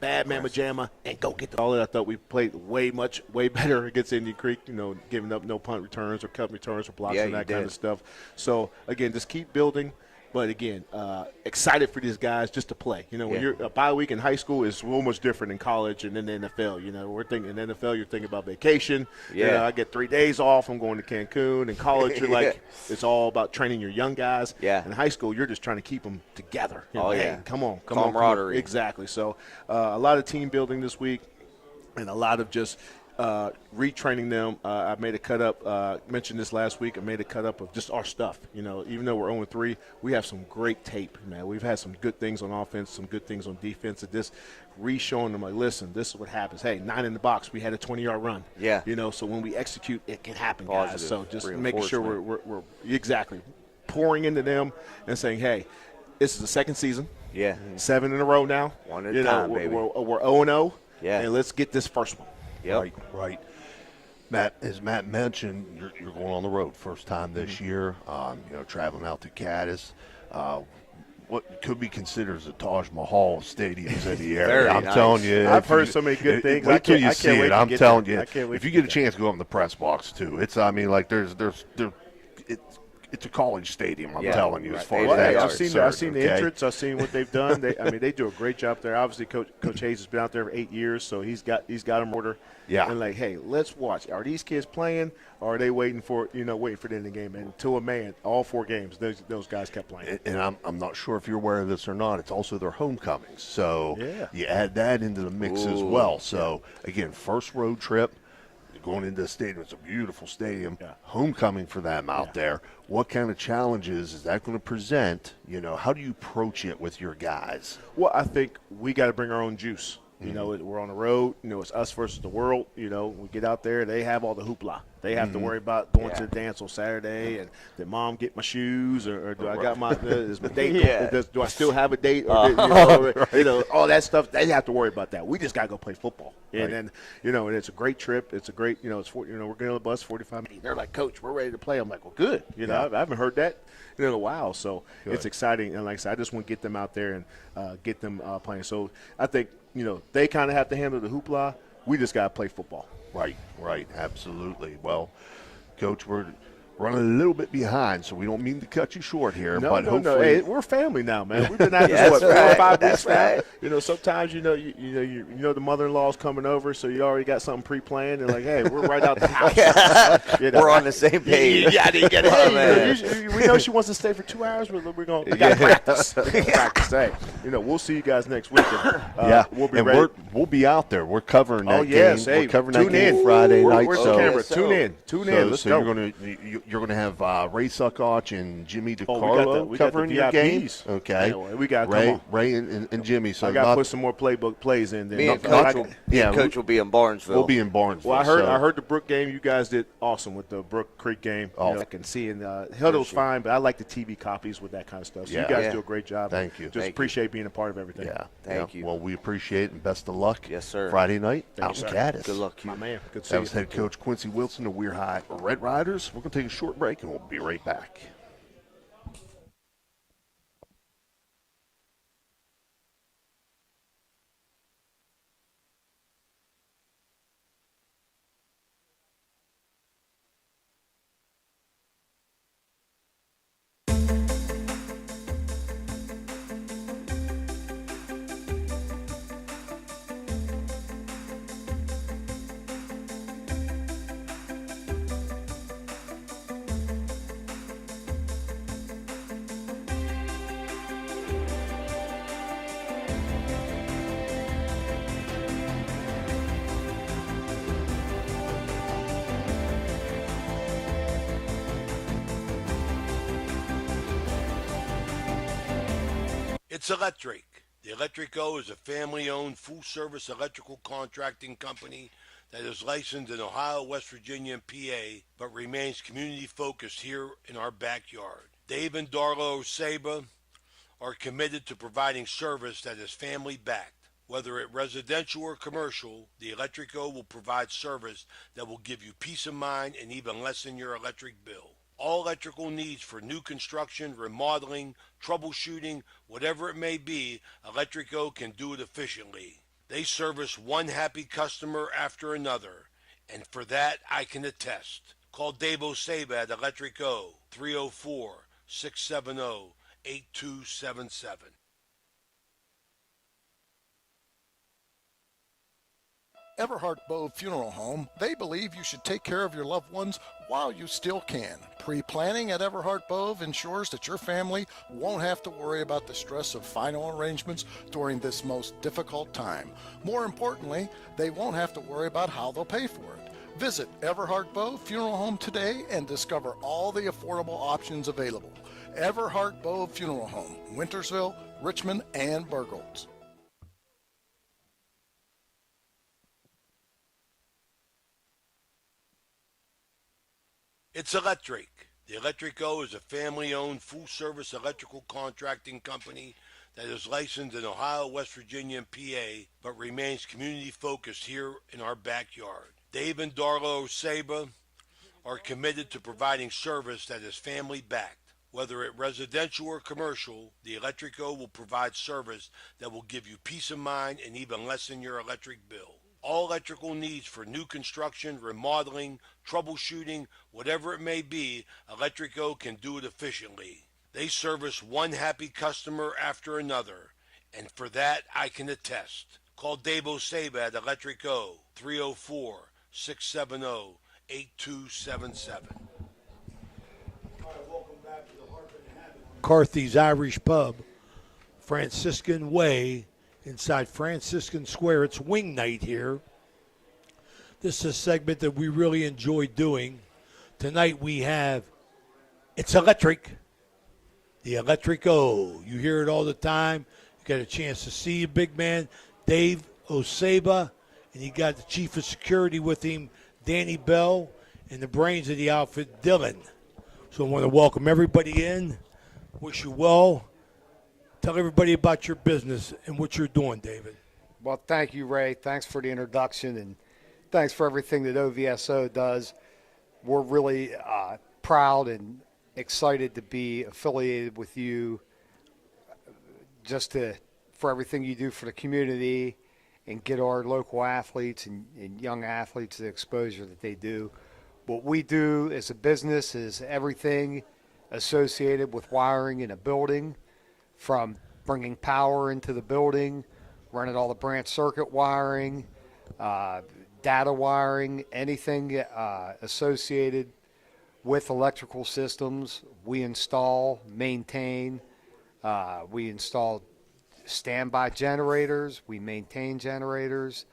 bad mamma jamma and go get the ball. I thought we played way better against Indian Creek, giving up no punt returns or cut returns or blocks and that kind of stuff. So, again, just keep building. But, again, excited for these guys just to play. When you're a bye week in high school is so much different in college and then the NFL. We're thinking in NFL, you're thinking about vacation. Yeah. I get 3 days off. I'm going to Cancun. In college, you're like, it's all about training your young guys. Yeah. In high school, you're just trying to keep them together. Hey, come on. Camaraderie. Exactly. So a lot of team building this week and a lot of just retraining them. I made a cut up, mentioned this last week, I made a cut up of just our stuff. Even though we're 0-3, we have some great tape, man. We've had some good things on offense, some good things on defense. And just re-showing them, like, listen, this is what happens. Hey, 9 in the box, we had a 20-yard run. Yeah. So when we execute, it can happen, guys. So just making sure we're exactly pouring into them and saying, hey, this is the second season. Yeah. 7 in a row now. One at a time, baby. We're 0-0. Yeah. And let's get this first one. Yep. Right. Matt, as Matt mentioned, you're going on the road first time this year. Traveling out to Cadiz, what could be considered as a Taj Mahal stadiums in the area. I'm telling you, I've heard so many good things. Wait till you see it. I'm telling you, if you get a chance, go up in the press box too. It's, it's it's a college stadium. I'm Yeah, telling you, right. as far Well, as hey, that's I've seen concerned, the okay? entrance. I've seen what they've done. They do a great job there. Obviously, Coach Hayes has been out there for 8 years, so he's got them order. Yeah. And like, hey, let's watch. Are these kids playing, or are they waiting for the end of the game? And to a man, all 4 games, those guys kept playing. And I'm not sure if you're aware of this or not. It's also their homecomings, so Yeah. you add that into the mix as well. So again, first road trip. Going into the stadium, it's a beautiful stadium. Yeah. Homecoming for them out there. What kind of challenges is that going to present? How do you approach it with your guys? Well, I think we got to bring our own juice. We're on the road. It's us versus the world. We get out there. They have all the hoopla. They have to worry about going to the dance on Saturday, and did mom get my shoes, or do I got my is my date? Do I still have a date? Or, all that stuff. They have to worry about that. We just got to go play football. And then and it's a great trip. It's a great we're getting on the bus 45 minutes. They're like, Coach, we're ready to play. I'm like, well, good. I haven't heard that in a while, so it's exciting. And like I said, I just want to get them out there and get them playing. So I think they kind of have to handle the hoopla. We just got to play football. Right, absolutely. Well, Coach, we're running a little bit behind, so we don't mean to cut you short here. No. Hopefully, Hey, we're family now, man. We've been at this 4 or 5 weeks now. Sometimes you the mother-in-law's coming over, so you already got something pre-planned, and like, hey, we're right out the house. We're on the same page. Yeah, you get it. We know she wants to stay for 2 hours, but we got to practice. Hey, we'll see you guys next week. We'll be ready. We'll be out there. We're covering that game. Hey, we're covering that tune game in Friday night. Where's so the camera? Tune in. Let's go. You're going to have Ray Suckoch and Jimmy DiCarlo we got covering the your game. VIPs. Okay, We got Ray and Jimmy. So I got to put some more playbook plays in there. Me and Coach will be in Barnesville. We'll be in Barnesville. Well, I heard the Brook game. You guys did awesome with the Brook Creek game. I can see, and Huddle's fine, but I like the TV copies with that kind of stuff. So you guys do a great job. Thank you. Just appreciate being a part of everything. Thank you. Well, we appreciate it, and best of luck. Yes, sir. Friday night out in Caddis. Good luck, my man. Good to see That you. was head coach Quincy Wilson of Weir High Red Riders. We're going to take a short break, and we'll be right back. It's electric. The Electric Co. is a family-owned, full-service electrical contracting company that is licensed in Ohio, West Virginia, and PA, but remains community-focused here in our backyard. Dave and Darlo Saba are committed to providing service that is family-backed. Whether it residential or commercial, the Electric Co. will provide service that will give you peace of mind and even lessen your electric bill. All electrical needs for new construction, remodeling, troubleshooting, whatever it may be, Electric Co. can do it efficiently. They service one happy customer after another, and for that I can attest. Call Dave Osaba at Electric Co. 304-670-8277. Everhart Bove Funeral Home, they believe you should take care of your loved ones while you still can. Pre-planning at Everhart Bove ensures that your family won't have to worry about the stress of final arrangements during this most difficult time. More importantly, they won't have to worry about how they'll pay for it. Visit Everhart Bove Funeral Home today and discover all the affordable options available. Everhart Bove Funeral Home, Wintersville, Richmond, and Burgolds. It's electric. The Electric Co. is a family-owned, full-service electrical contracting company that is licensed in Ohio, West Virginia, and PA, but remains community-focused here in our backyard. Dave and Darlo Saba are committed to providing service that is family-backed. Whether it residential or commercial, the Electric Co. will provide service that will give you peace of mind and even lessen your electric bill. all electrical needs for new construction, remodeling, troubleshooting, whatever it may be, Electric O can do it efficiently. They service one happy customer after another, and for that I can attest. Call Dave Oseba at Electric O, 304-670-8277. McCarthy's Irish Pub, Franciscan Way, inside Franciscan Square. It's wing night here. This is a segment that we really enjoy doing. Tonight we have It's Electric, the Electric O. You hear it all the time. You got a chance to see a big man, Dave Oseba, and you got the chief of security with him, Danny Bell, and the brains of the outfit, Dylan. So I want to welcome everybody in. Wish you well. Tell everybody about your business and what you're doing, David. Well, thank you, Ray. Thanks for the introduction, and thanks for everything that OVSO does. We're really proud and excited to be affiliated with you for everything you do for the community and get our local athletes and young athletes the exposure that they do. What we do as a business is everything associated with wiring in a building, from bringing power into the building, running all the branch circuit wiring, data wiring, anything associated with electrical systems. We install, maintain, we install standby generators, we maintain generators,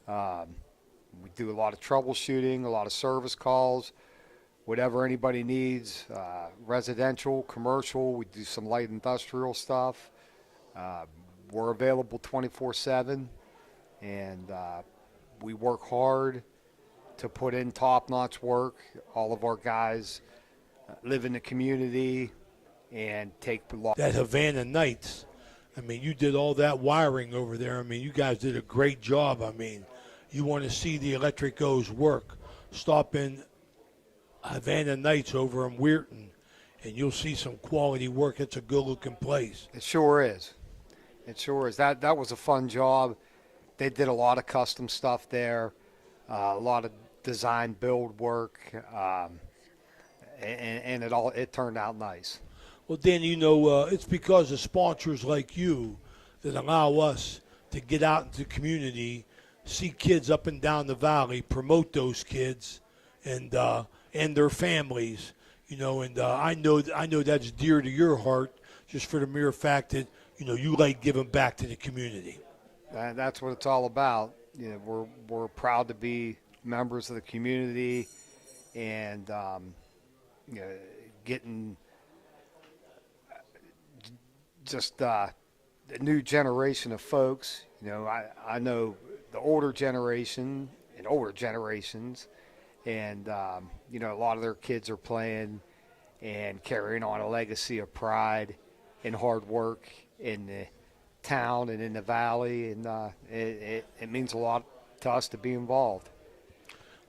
we do a lot of troubleshooting, a lot of service calls, whatever anybody needs, residential, commercial. We do some light industrial stuff. We're available 24/7, and we work hard to put in top-notch work. All of our guys live in the community and take that Havana Nights. I mean, you did all that wiring over there. I mean, you guys did a great job. I mean, you want to see the Electric O's work, stop in Havana Nights over in Weirton, and you'll see some quality work. It's a good-looking place. It sure is. It sure is. That was a fun job. They did a lot of custom stuff there, a lot of design build work, and it turned out nice. Well, Dan, you know, it's because of sponsors like you that allow us to get out into the community, see kids up and down the valley, promote those kids, and their families, you know. And I know that's dear to your heart, just for the mere fact that, you know, you like giving back to the community. That's what it's all about. You know, we're proud to be members of the community, and you know, getting just a new generation of folks. You know, I know the older generation and older generations, and you know, a lot of their kids are playing and carrying on a legacy of pride and hard work in the town and in the valley, and it means a lot to us to be involved.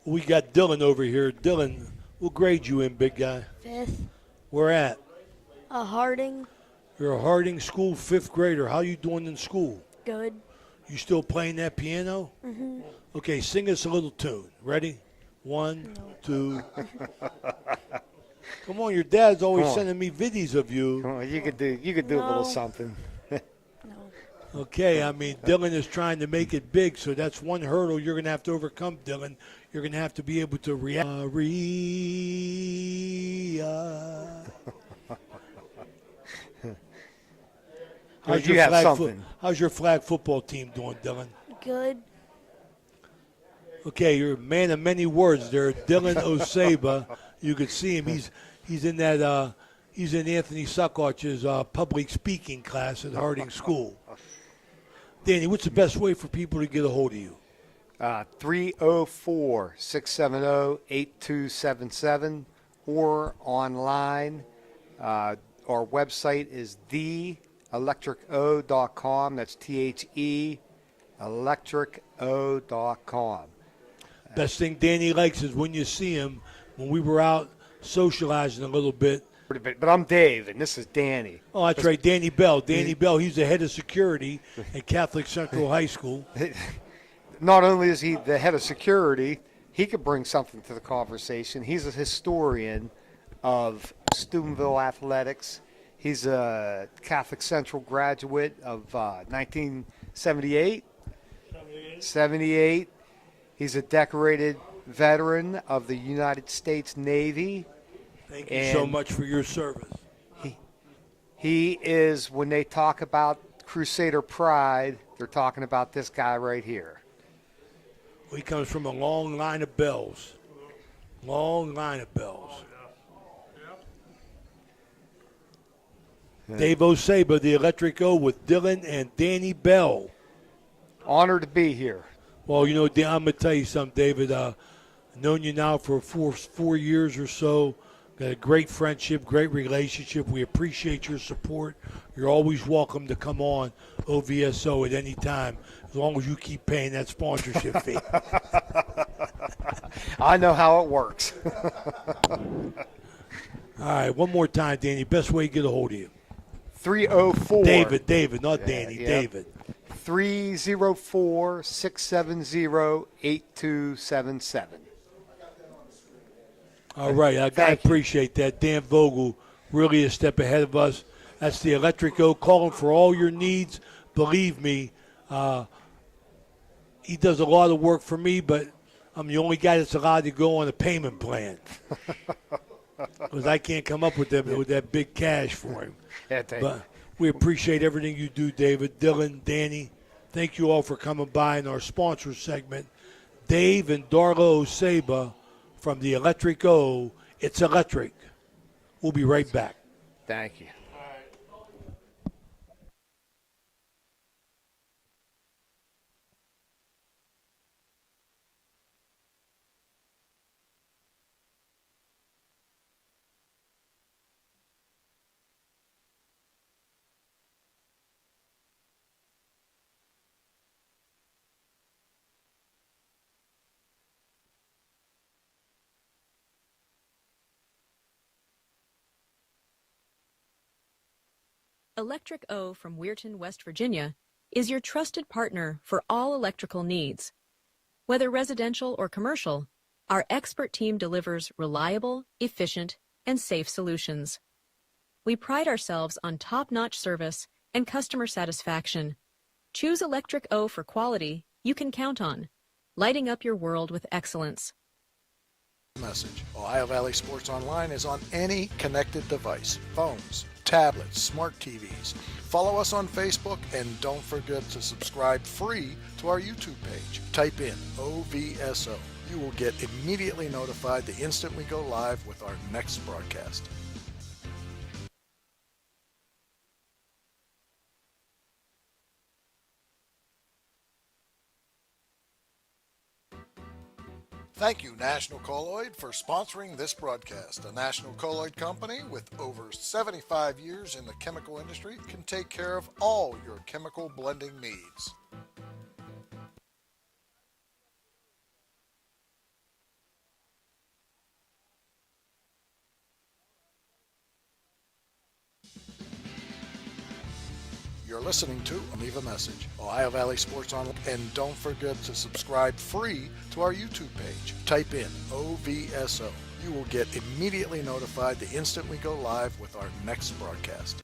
We got Dylan over here. Dylan, what grade you in, big guy? 5th. Where at? Harding. You're a Harding School 5th grader. How you doing in school? Good. You still playing that piano? Mm-hmm. Okay, sing us a little tune. Ready? 1, 2. Come on, your dad's always sending me videos of you. Come on, you could do a little something. Okay, I mean, Dylan is trying to make it big, so that's one hurdle you're going to have to overcome, Dylan. You're going to have to be able to react. How's your flag football team doing, Dylan? Good. Okay, you're a man of many words there, Dylan Oseba. You could see him. He's in that he's in Anthony Suckoch's public speaking class at Harding School. Danny, what's the best way for people to get a hold of you? 304-670-8277 or online. Our website is theelectrico.com. That's THE electrico.com. Best thing Danny likes is when you see him, when we were out socializing a little bit. But I'm Dave, and this is Danny. Oh, that's right, Danny Bell. Danny Bell, he's the head of security at Catholic Central High School. not only is he the head of security, he could bring something to the conversation. He's a historian of Steubenville athletics. He's a Catholic Central graduate of 1978. 78. He's a decorated veteran of the United States Navy. Thank you so much for your service. He is, when they talk about Crusader pride, they're talking about this guy right here. He comes from a long line of bells. Long line of bells. Dave Osaba, the Electric O, with Dylan and Danny Bell. Honored to be here. Well, I'm going to tell you something, David. I've known you now for four years or so. Got a great friendship, great relationship. We appreciate your support. You're always welcome to come on OVSO at any time, as long as you keep paying that sponsorship fee. I know how it works. All right, one more time, Danny. Best way to get a hold of you. 304. David, not Danny. Yeah. David. 304-670-8277. All right, I appreciate that. Dan Vogel, really a step ahead of us. That's the Electric O, calling for all your needs. Believe me, he does a lot of work for me, but I'm the only guy that's allowed to go on a payment plan because I can't come up with that big cash for him. Yeah, but we appreciate everything you do, David, Dylan, Danny. Thank you all for coming by in our sponsor segment. Dave and Darla Osaba from the Electric O. It's electric. We'll be right back. Thank you. Electric O from Weirton, West Virginia, is your trusted partner for all electrical needs. Whether residential or commercial, our expert team delivers reliable, efficient, and safe solutions. We pride ourselves on top-notch service and customer satisfaction. Choose Electric O for quality you can count on, lighting up your world with excellence. Message. Ohio Valley Sports Online is on any connected device, phones, tablets, smart TVs. Follow us on Facebook and don't forget to subscribe free to our YouTube page. Type in OVSO. You will get immediately notified the instant we go live with our next broadcast. Thank you, National Colloid, for sponsoring this broadcast. A National Colloid company with over 75 years in the chemical industry can take care of all your chemical blending needs. You're listening to Leave a Message, Ohio Valley Sports Online, and don't forget to subscribe free to our YouTube page. Type in OVSO. You will get immediately notified the instant we go live with our next broadcast.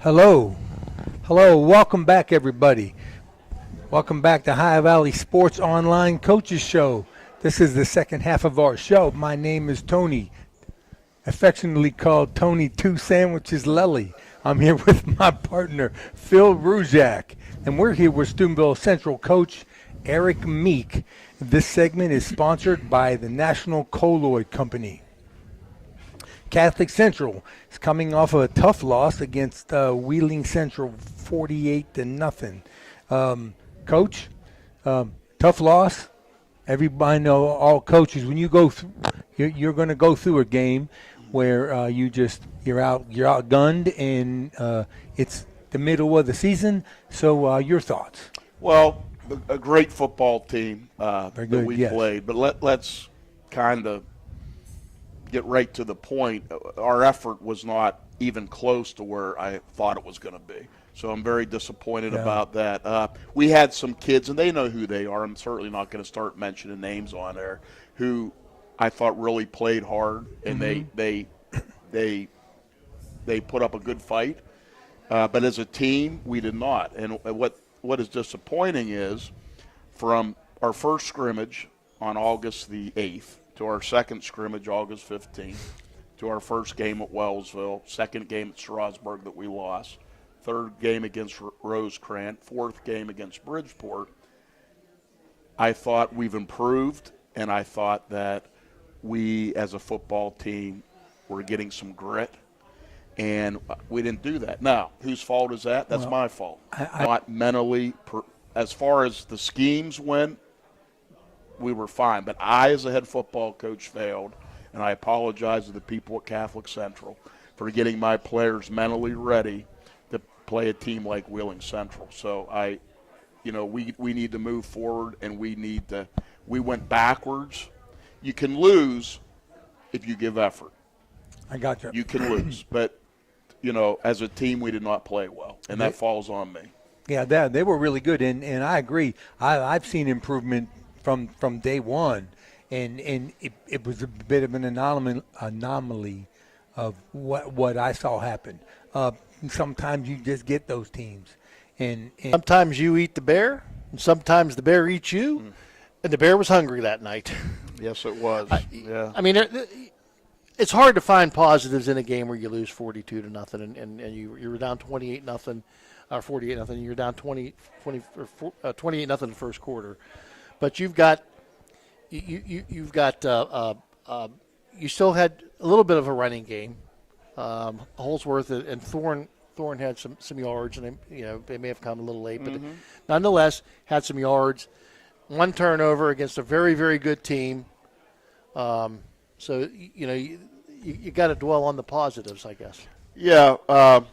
Hello. Hello. Welcome back, everybody. Welcome back to Ohio Valley Sports Online Coaches Show. This is the second half of our show. My name is Tony, affectionately called Tony Two Sandwiches Lelly. I'm here with my partner, Phil Ruzak, and we're here with Steubenville Central coach Eric Meek. This segment is sponsored by the National Colloid Company. Catholic Central is coming off of a tough loss against Wheeling Central, 48-0. Coach, tough loss. Everybody know, all coaches, when you go through, you're going to go through a game where you're outgunned, and it's the middle of the season. So your thoughts? Well, a great football team Very good, that we yes. played, but let's kind of get right to the point. Our effort was not even close to where I thought it was going to be. So I'm very disappointed about that. We had some kids, and they know who they are. I'm certainly not going to start mentioning names on there, who I thought really played hard, and they put up a good fight. But as a team, we did not. And what is disappointing is from our first scrimmage on August the 8th to our second scrimmage August 15th to our first game at Wellsville, second game at Strasburg that we lost, third game against Rosecrans, fourth game against Bridgeport, I thought we've improved, and I thought that we as a football team were getting some grit, and we didn't do that. Now, whose fault is that? That's my fault. Not mentally. As far as the schemes went, we were fine. But I, as a head football coach, failed, and I apologize to the people at Catholic Central for getting my players mentally ready to play a team like Wheeling Central. So we need to move forward, and we went backwards. You can lose if you give effort. I got you. You can lose, but as a team, we did not play well, and that falls on me. Yeah, they were really good, and I agree. I've seen improvement from day one, and it was a bit of an anomaly of what I saw happen. Sometimes you just get those teams, and sometimes you eat the bear, and sometimes the bear eats you, and the bear was hungry that night. Yes, it was. I mean, it's hard to find positives in a game where you lose 42-0, and you were down 28-0, or 48-0, and you're down 28-0 in the first quarter. But you still had a little bit of a running game. Holsworth and Thorne had some yards, and they may have come a little late, but nonetheless had some yards. One turnover against a very, very good team. So you got to dwell on the positives, I guess. Yeah, I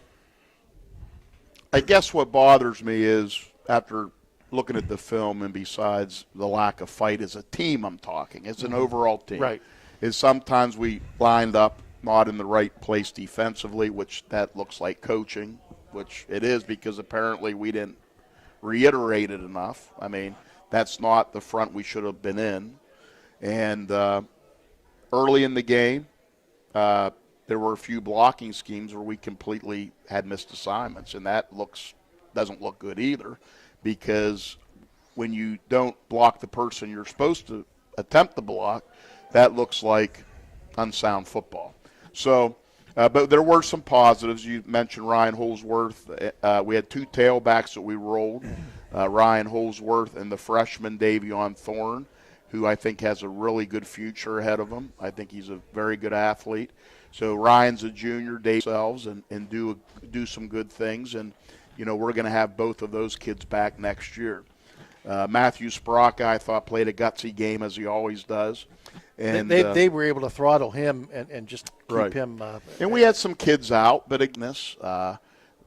guess what bothers me is after looking at the film, and besides the lack of fight as a team, I'm talking as an overall team, right? Is sometimes we lined up not in the right place defensively, which that looks like coaching, which it is because apparently we didn't reiterate it enough. I mean, that's not the front we should have been in, and early in the game, there were a few blocking schemes where we completely had missed assignments, and that doesn't look good either, because when you don't block the person you're supposed to attempt to block, that looks like unsound football. So, but there were some positives. You mentioned Ryan Holsworth. We had two tailbacks that we rolled, Ryan Holsworth and the freshman Davion Thorne, who I think has a really good future ahead of him. I think he's a very good athlete. So Ryan's a junior, Dave selves, and do some good things. And, we're going to have both of those kids back next year. Matthew Sprocka, I thought, played a gutsy game, as he always does. And they were able to throttle him and just keep him. And we had some kids out, but Ignis,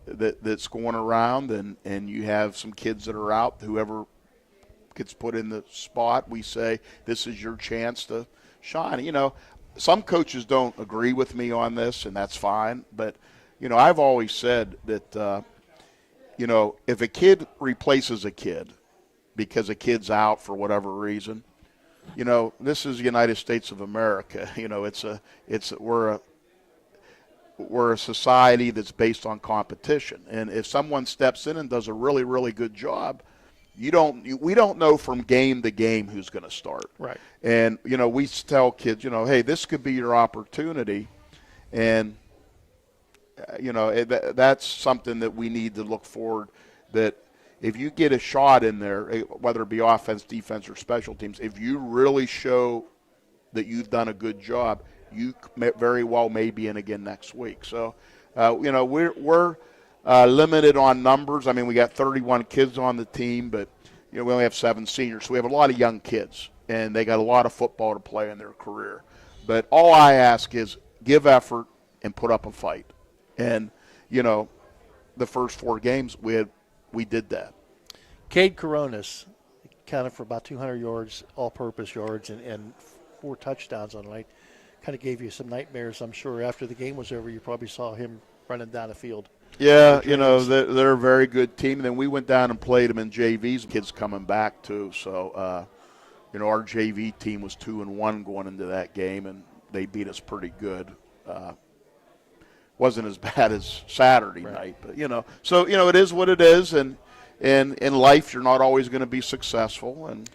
that's going around, and you have some kids that are out. Whoever gets put in the spot, we say, this is your chance to shine. Some coaches don't agree with me on this, and that's fine. But, I've always said that, if a kid replaces a kid because a kid's out for whatever reason, this is the United States of America. we're a society that's based on competition. And if someone steps in and does a really, really good job, we don't know from game to game who's going to start. Right. And, we tell kids, hey, this could be your opportunity. And, that's something that we need to look forward, that if you get a shot in there, whether it be offense, defense, or special teams, if you really show that you've done a good job, you very well may be in again next week. So, we're limited on numbers. I mean, we got 31 kids on the team, but we only have 7 seniors. So we have a lot of young kids, and they got a lot of football to play in their career. But all I ask is give effort and put up a fight. And, the first 4 games, we did that. Cade Coronas counted for about 200 yards, all-purpose yards, and 4 touchdowns on the night. Kind of gave you some nightmares, I'm sure. After the game was over, you probably saw him running down the field. Yeah, they're a very good team. And then we went down and played them in JVs. Kids coming back, too. So, our JV team was 2-1 going into that game, and they beat us pretty good. Wasn't as bad as Saturday night. But, so, it is what it is. And in life, you're not always going to be successful. And,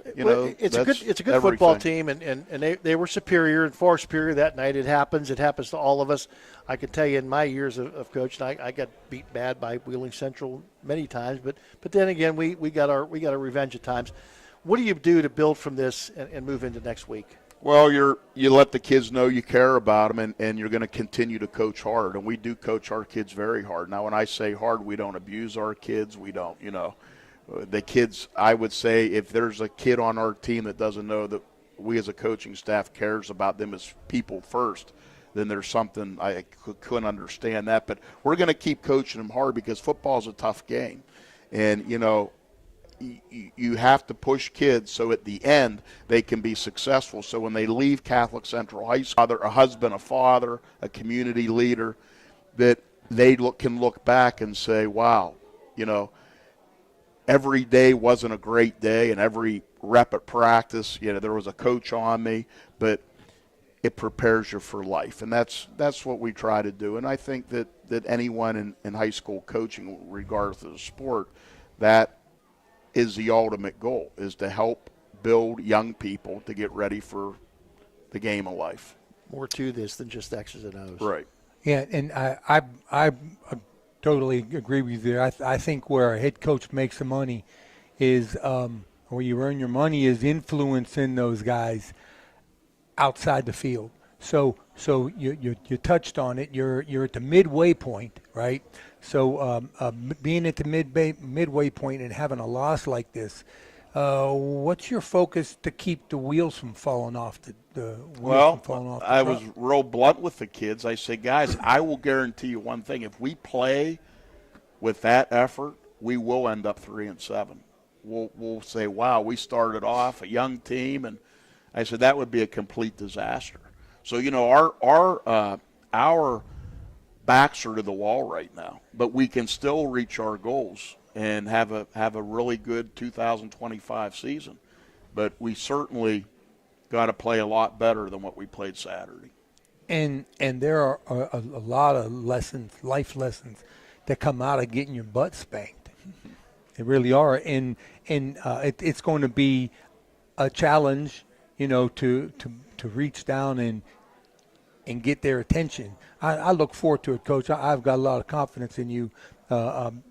it's a good football team, and they were superior and far superior that night. It happens to all of us. I can tell you, in my years of coaching, I got beat bad by Wheeling Central many times, but then again, we got our revenge at times. What do you do to build from this and move into next week? Well, you let the kids know you care about them, and you're going to continue to coach hard, and we do coach our kids very hard. Now, when I say hard, we don't abuse our kids. We don't, the kids, I would say, if there's a kid on our team that doesn't know that we as a coaching staff cares about them as people first, then there's something I couldn't understand that. But we're going to keep coaching them hard because football is a tough game. And, you have to push kids so at the end they can be successful. So when they leave Catholic Central High School, a husband, a father, a community leader, that they can look back and say, wow, every day wasn't a great day, and every rep at practice, there was a coach on me, but it prepares you for life. And that's what we try to do. And I think that anyone in high school coaching, regardless of the sport, that is the ultimate goal, is to help build young people to get ready for the game of life. More to this than just X's and O's. Right. Yeah, and I totally agree with you there. I think where a head coach makes the money is, where you earn your money, is influencing those guys outside the field. So you touched on it. You're at the midway point, right? So being at the midway point and having a loss like this, what's your focus to keep the wheels from falling off the I was real blunt with the kids. I say, guys, I will guarantee you one thing: if we play with that effort, we will end up 3-7. We'll say, wow, we started off a young team, and I said that would be a complete disaster. So our backs are to the wall right now, but we can still reach our goals and have a really good 2025 season. But we certainly got to play a lot better than what we played Saturday. And there are a lot of lessons, life lessons, that come out of getting your butt spanked. They really are, and it's going to be a challenge, to reach down and get their attention. I look forward to it, Coach. I've got a lot of confidence in you, and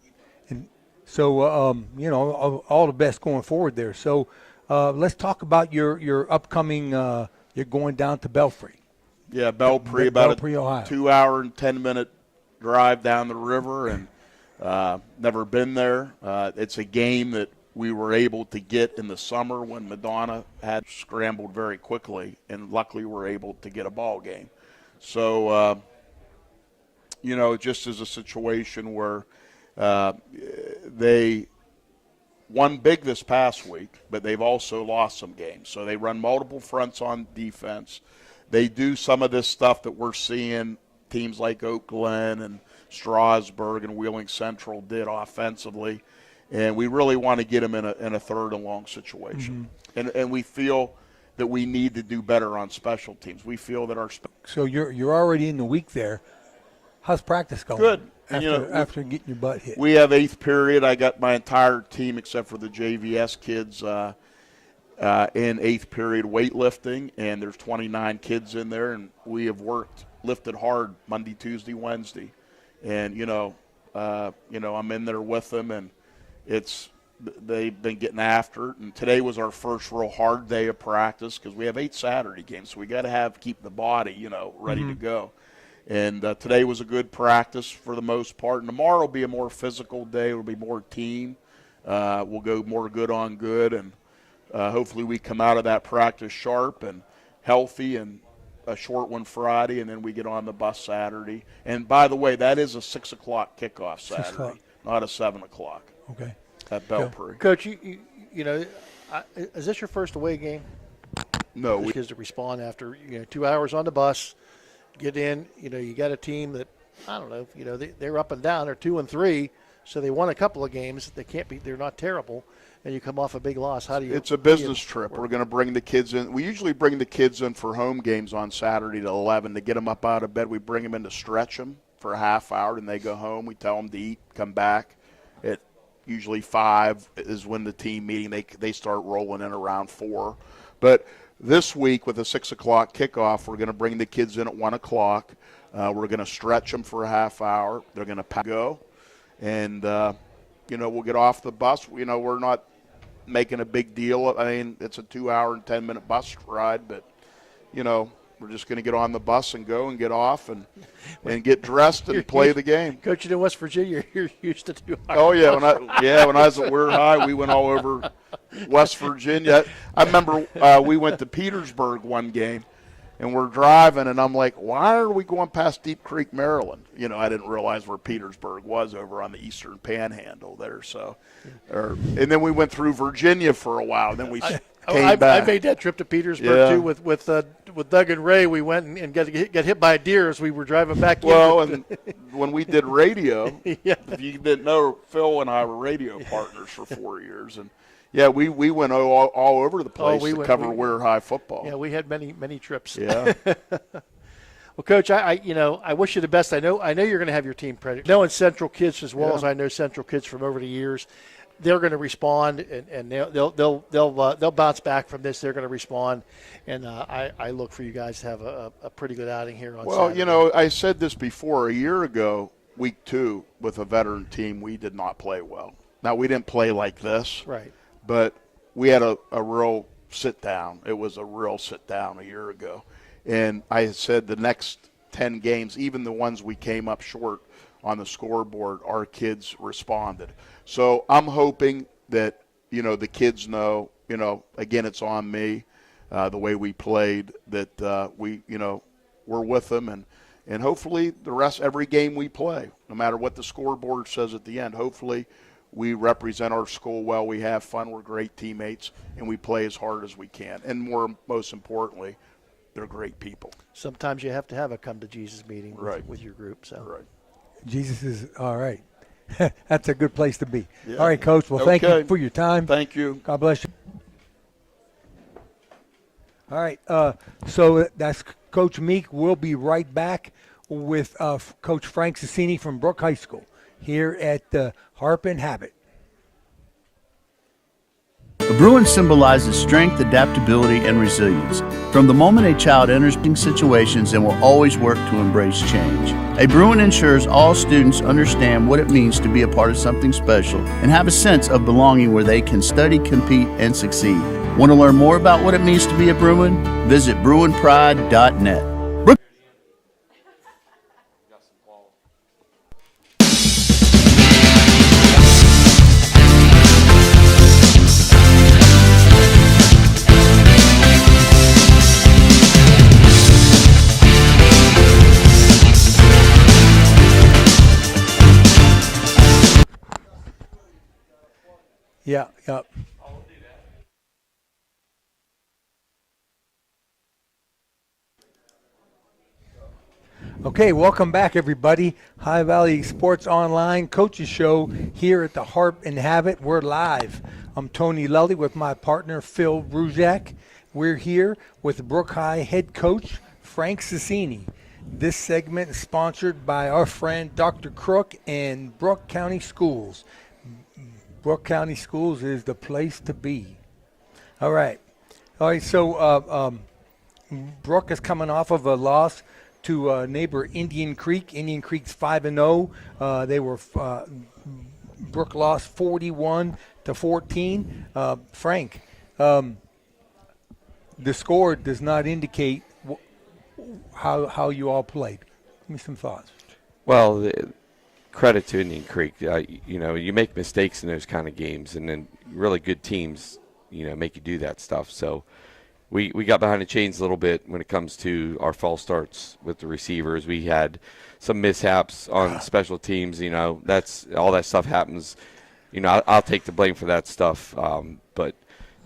so all the best going forward there. So let's talk about your upcoming. You're going down to Belpre. Yeah, Belpre, about Belpre, Ohio. 2 hour and 10-minute drive down the river, and never been there. It's a game that we were able to get in the summer when Madonna had scrambled very quickly, and luckily we're able to get a ball game. So, just as a situation where they won big this past week, but they've also lost some games. So they run multiple fronts on defense. They do some of this stuff that we're seeing teams like Oak Glen and Strasburg and Wheeling Central did offensively. And we really want to get them in a third and long situation. Mm-hmm. And we feel that we need to do better on special teams. We feel that our So you're already in the week there. How's practice going? Good. After getting your butt hit. We have eighth period. I got my entire team except for the JVS kids in eighth period weightlifting, and there's 29 kids in there, and we have lifted hard Monday, Tuesday, Wednesday, and I'm in there with them, and they've been getting after it. And today was our first real hard day of practice because we have 8 Saturday games, so we got to keep the body ready to go. And today was a good practice for the most part. And tomorrow will be a more physical day. It'll be more team. We'll go more good on good, and hopefully we come out of that practice sharp and healthy, and a short one Friday, and then we get on the bus Saturday. And by the way, that is a 6 o'clock kickoff Saturday, not a 7 o'clock. Okay. At Belpre. Coach, is this your first away game? No. We kids to respond after 2 hours on the bus, get in. You got a team that I don't know. They're up and down. They're 2-3, so they won a couple of games. They can't be. They're not terrible. And you come off a big loss. How do you? It's a business trip. We're going to bring the kids in. We usually bring the kids in for home games on Saturday to 11 to get them up out of bed. We bring them in to stretch them for a half hour, and they go home. We tell them to eat, come back. At usually 5 is when the team meeting. They start rolling in around 4. But this week with a 6 o'clock kickoff, we're going to bring the kids in at 1 o'clock. We're going to stretch them for a half hour. They're going to go, and we'll get off the bus. We're not making a big deal. I mean, it's a 2 hour and 10-minute bus ride, but we're just going to get on the bus and go and get off and get dressed and play the game. Coach, in West Virginia, you're used to 2 hours. Oh yeah, when I was at Weir High, we went all over West Virginia. I remember we went to Petersburg one game, and we're driving, and I'm like, why are we going past Deep Creek, Maryland? I didn't realize where Petersburg was over on the Eastern Panhandle there. So, and then we went through Virginia for a while. Then we came back. I made that trip to Petersburg too with Doug and Ray. We went and got hit by a deer as we were driving back. And when we did radio, if you didn't know, Phil and I were radio partners for 4 years, and we went all over the place to cover Weir High football. Yeah, we had many trips. Yeah. Well, Coach, I wish you the best. I know you're going to have your team present. Knowing Central kids as well as I know Central kids from over the years, they're going to respond, and they'll bounce back from this. They're going to respond, and I look for you guys to have a pretty good outing here on Saturday. I said this before. A year ago, week 2, with a veteran team, we did not play well. Now, we didn't play like this. Right. But we had a real sit-down. It was a real sit-down a year ago. And I said the next 10 games, even the ones we came up short on the scoreboard, our kids responded. So I'm hoping that, the kids know, again, it's on me, the way we played, that we're with them. And hopefully every game we play, no matter what the scoreboard says at the end, hopefully we represent our school well, we have fun, we're great teammates, and we play as hard as we can. And most importantly, they're great people. Sometimes you have to have a come-to-Jesus meeting with your group. So. Right. Jesus is all right. That's a good place to be. Yeah. All right, Coach. Well, thank you for your time. Thank you. God bless you. All right. So that's Coach Meek. We'll be right back with Coach Frank Cassini from Brook High School here at the Harp and Habit. A Bruin symbolizes strength, adaptability, and resilience. From the moment a child enters situations and will always work to embrace change. A Bruin ensures all students understand what it means to be a part of something special and have a sense of belonging where they can study, compete, and succeed. Want to learn more about what it means to be a Bruin? Visit bruinpride.net. Yeah. Okay, welcome back, everybody. High Valley Sports Online Coaches Show here at the Harp and Habit. We're live. I'm Tony Lully with my partner, Phil Bruzak. We're here with Brook High head coach, Frank Cassini. This segment is sponsored by our friend Dr. Crook and Brooke County Schools. Brooke County Schools is the place to be. All right. So Brooke is coming off of a loss to neighbor Indian Creek. Indian Creek's 5-0. Brooke lost 41-14. Frank, the score does not indicate how you all played. Give me some thoughts. Well, credit to Indian Creek. You make mistakes in those kind of games, and then really good teams, make you do that stuff. So we got behind the chains a little bit when it comes to our false starts with the receivers. We had some mishaps on special teams. That's all that stuff happens. I'll take the blame for that stuff. But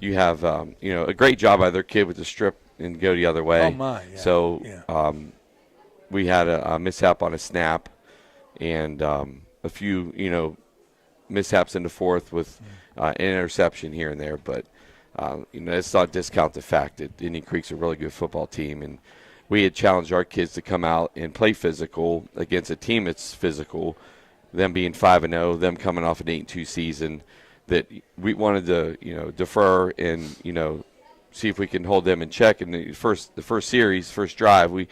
you have a great job by their kid with the strip and go the other way. Oh my! Yeah. So we had a mishap on a snap, and a few mishaps in the fourth with an interception here and there. But let's not discount the fact that Indian Creek's a really good football team, and we had challenged our kids to come out and play physical against a team that's physical. Them being 5-0, them coming off an 8-2 season, that we wanted to defer and see if we can hold them in check. In the first series, first drive, we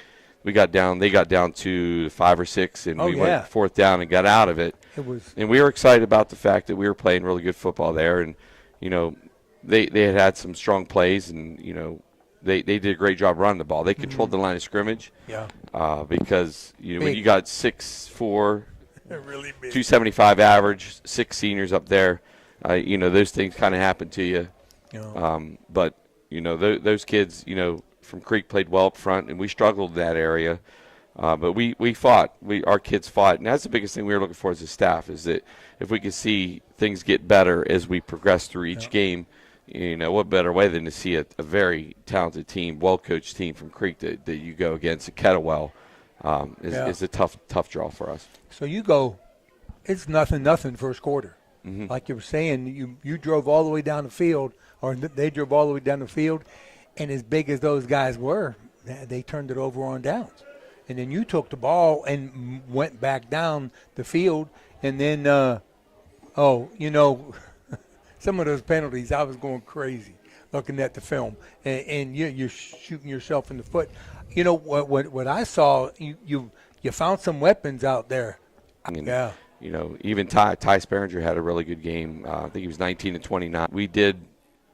got down. They got down to 5 or 6, and we went fourth down and got out of it. And we were excited about the fact that we were playing really good football there, and they had some strong plays, and they did a great job running the ball. They controlled the line of scrimmage. Yeah. Because when you got 6'4", really big. 275 average, 6 seniors up there, those things kind of happen to you. But those kids, from Creek played well up front, and we struggled in that area. But we fought. Our kids fought, and that's the biggest thing we were looking for as a staff, is that if we could see things get better as we progress through each game, what better way than to see a very talented team, well-coached team from Creek that you go against at Kettlewell is a tough draw for us. So you go, it's nothing first quarter. Mm-hmm. Like you were saying, you drove all the way down the field, or they drove all the way down the field, and as big as those guys were, they turned it over on downs. And then you took the ball and went back down the field, and then, some of those penalties, I was going crazy looking at the film, and you're shooting yourself in the foot. What I saw, you found some weapons out there. Yeah. Even Ty Sperringer had a really good game. I think he was 19-29. We did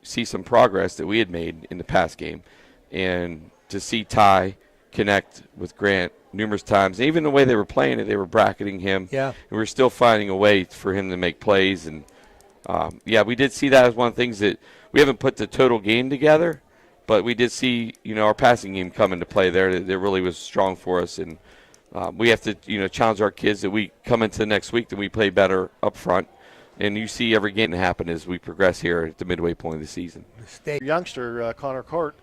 see some progress that we had made in the past game, and to see Ty connect with Grant numerous times, even the way they were playing it, they were bracketing him. Yeah. And we were still finding a way for him to make plays, and we did see that as one of the things that we haven't put the total game together, but we did see our passing game come into play there. That really was strong for us, and we have to challenge our kids that we come into the next week that we play better up front. And you see every game happen as we progress here at the midway point of the season. Youngster Connor Cart,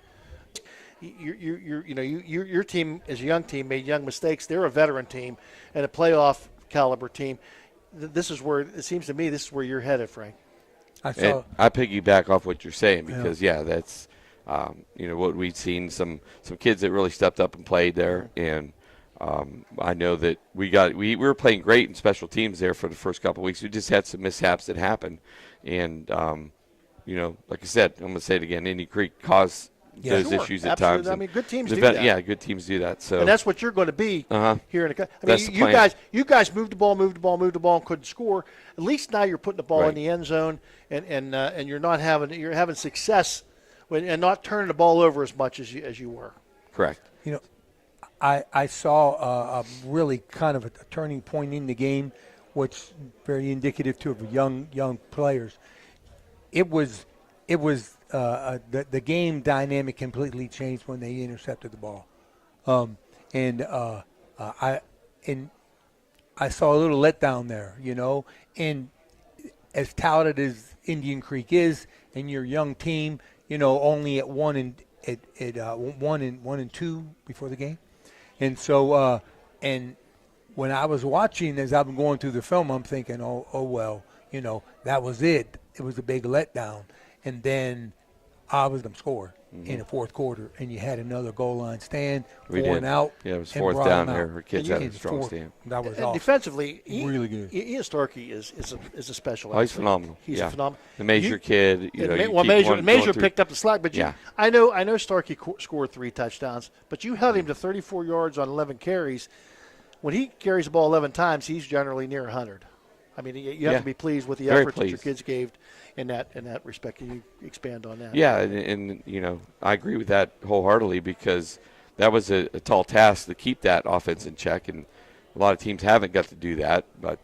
your team as a young team made young mistakes. They're a veteran team and a playoff caliber team. This is where it seems to me. This is where you're headed, Frank. I piggyback off what you're saying because that's what we've seen some kids that really stepped up and played there, and I know that we were playing great in special teams there for the first couple of weeks. We just had some mishaps that happened, and like I said, I'm going to say it again. Indian Creek caused those issues at times. I mean, good teams do that. Yeah, good teams do that. So, and that's what you're going to be here in the. I mean, you guys moved the ball, and couldn't score. At least now you're putting the ball in the end zone, and you're having success and not turning the ball over as much as you were. Correct. I saw a really kind of a turning point in the game, which very indicative to young players. It was the game dynamic completely changed when they intercepted the ball, and I saw a little letdown there, and as talented as Indian Creek is, and your young team, only at 1 and 2 before the game. And so, and when I was watching, as I'm going through the film, I'm thinking, oh well, that was it. It was a big letdown. And then I was the scorer in the fourth quarter, and you had another goal line stand, We 4 did. and out. Yeah, it was and fourth brought down them there. out. Our kids had a strong stand. That was And awesome. defensively, really good. Ian Starkey is a special. Oh, he's athlete. phenomenal. He's yeah. a phenomenal. The Major kid. You know, you well, keep Major going through- picked up the slack, but Yeah. I know Starkey scored 3 touchdowns, but you held him to 34 yards on 11 carries. When he carries the ball 11 times, he's generally near 100. I mean, you have to be pleased with the Very efforts that your pleased. kids gave in that respect. Can you expand on that? Yeah, and you know, I agree with that wholeheartedly because that was a tall task to keep that offense in check, and a lot of teams haven't got to do that. But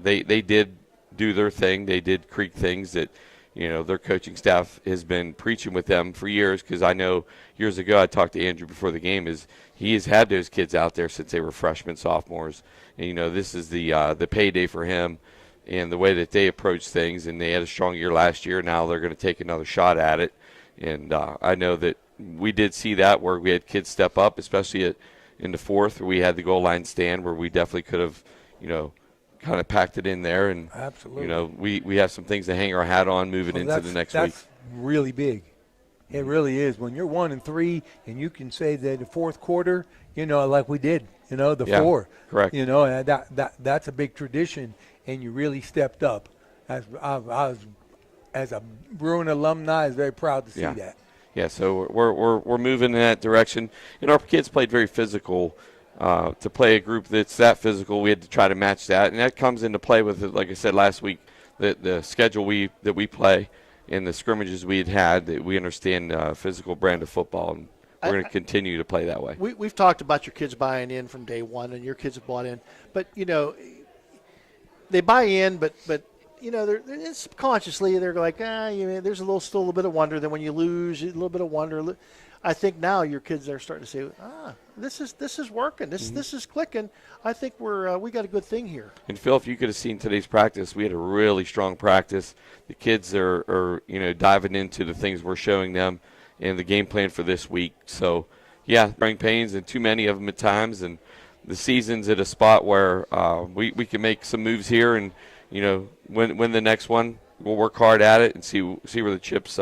they did do their thing. They did create things that, you know, their coaching staff has been preaching with them for years. Because I know years ago I talked to Andrew before the game. He has had those kids out there since they were freshmen, sophomores, and you know, this is the payday for him. And the way that they approach things, and they had a strong year last year. Now they're going to take another shot at it. And I know that we did see that where we had kids step up, especially in the fourth, where we had the goal line stand where we definitely could have, you know, kind of packed it in there. And, Absolutely. you know, we have some things to hang our hat on moving into the next week. That's really big. It really is. When you're 1-3 and you can say that the fourth quarter, you know, like we did, you know, the 4. Correct. You know, and that's a big tradition, and you really stepped up. As a Bruin alumni, I was very proud to see that. Yeah, so we're moving in that direction. And our kids played very physical. To play a group that's that physical, we had to try to match that. And that comes into play with, like I said last week, the schedule that we play and the scrimmages we had, that we understand physical brand of football. And we're going to continue to play that way. We've talked about your kids buying in from day one, and your kids have bought in. But, you know, they buy in, but you know, they're subconsciously they're like, you know, there's still a little bit of wonder. Then when you lose, a little bit of wonder. I think now your kids are starting to say, this is working. This is clicking. I think we got a good thing here. And Phil, if you could have seen today's practice, we had a really strong practice. The kids are you know, diving into the things we're showing them and the game plan for this week. So, yeah, growing pains and too many of them at times. And the season's at a spot where we can make some moves here and, you know, win the next one. We'll work hard at it and see where the chips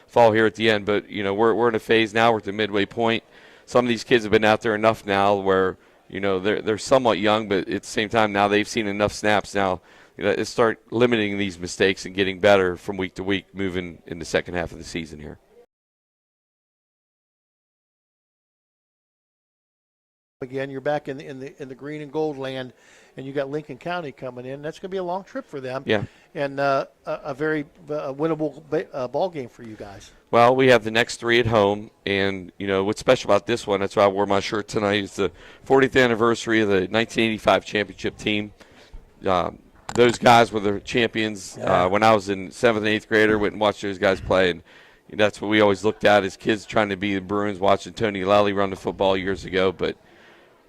fall here at the end. But, you know, we're in a phase now. We're at the midway point. Some of these kids have been out there enough now where, you know, they're somewhat young, but at the same time now they've seen enough snaps now. You know, let's start limiting these mistakes and getting better from week to week moving in the second half of the season here. Again, you're back in the green and gold land, and you got Lincoln County coming in. That's going to be a long trip for them. Yeah. And a very winnable ball game for you guys. Well, we have the next 3 at home, and, you know, what's special about this one, that's why I wore my shirt tonight, is the 40th anniversary of the 1985 championship team. Those guys were the champions. When I was in 7th and 8th grader, went and watched those guys play, and that's what we always looked at as kids trying to be the Bruins, watching Tony Lally run the football years ago. But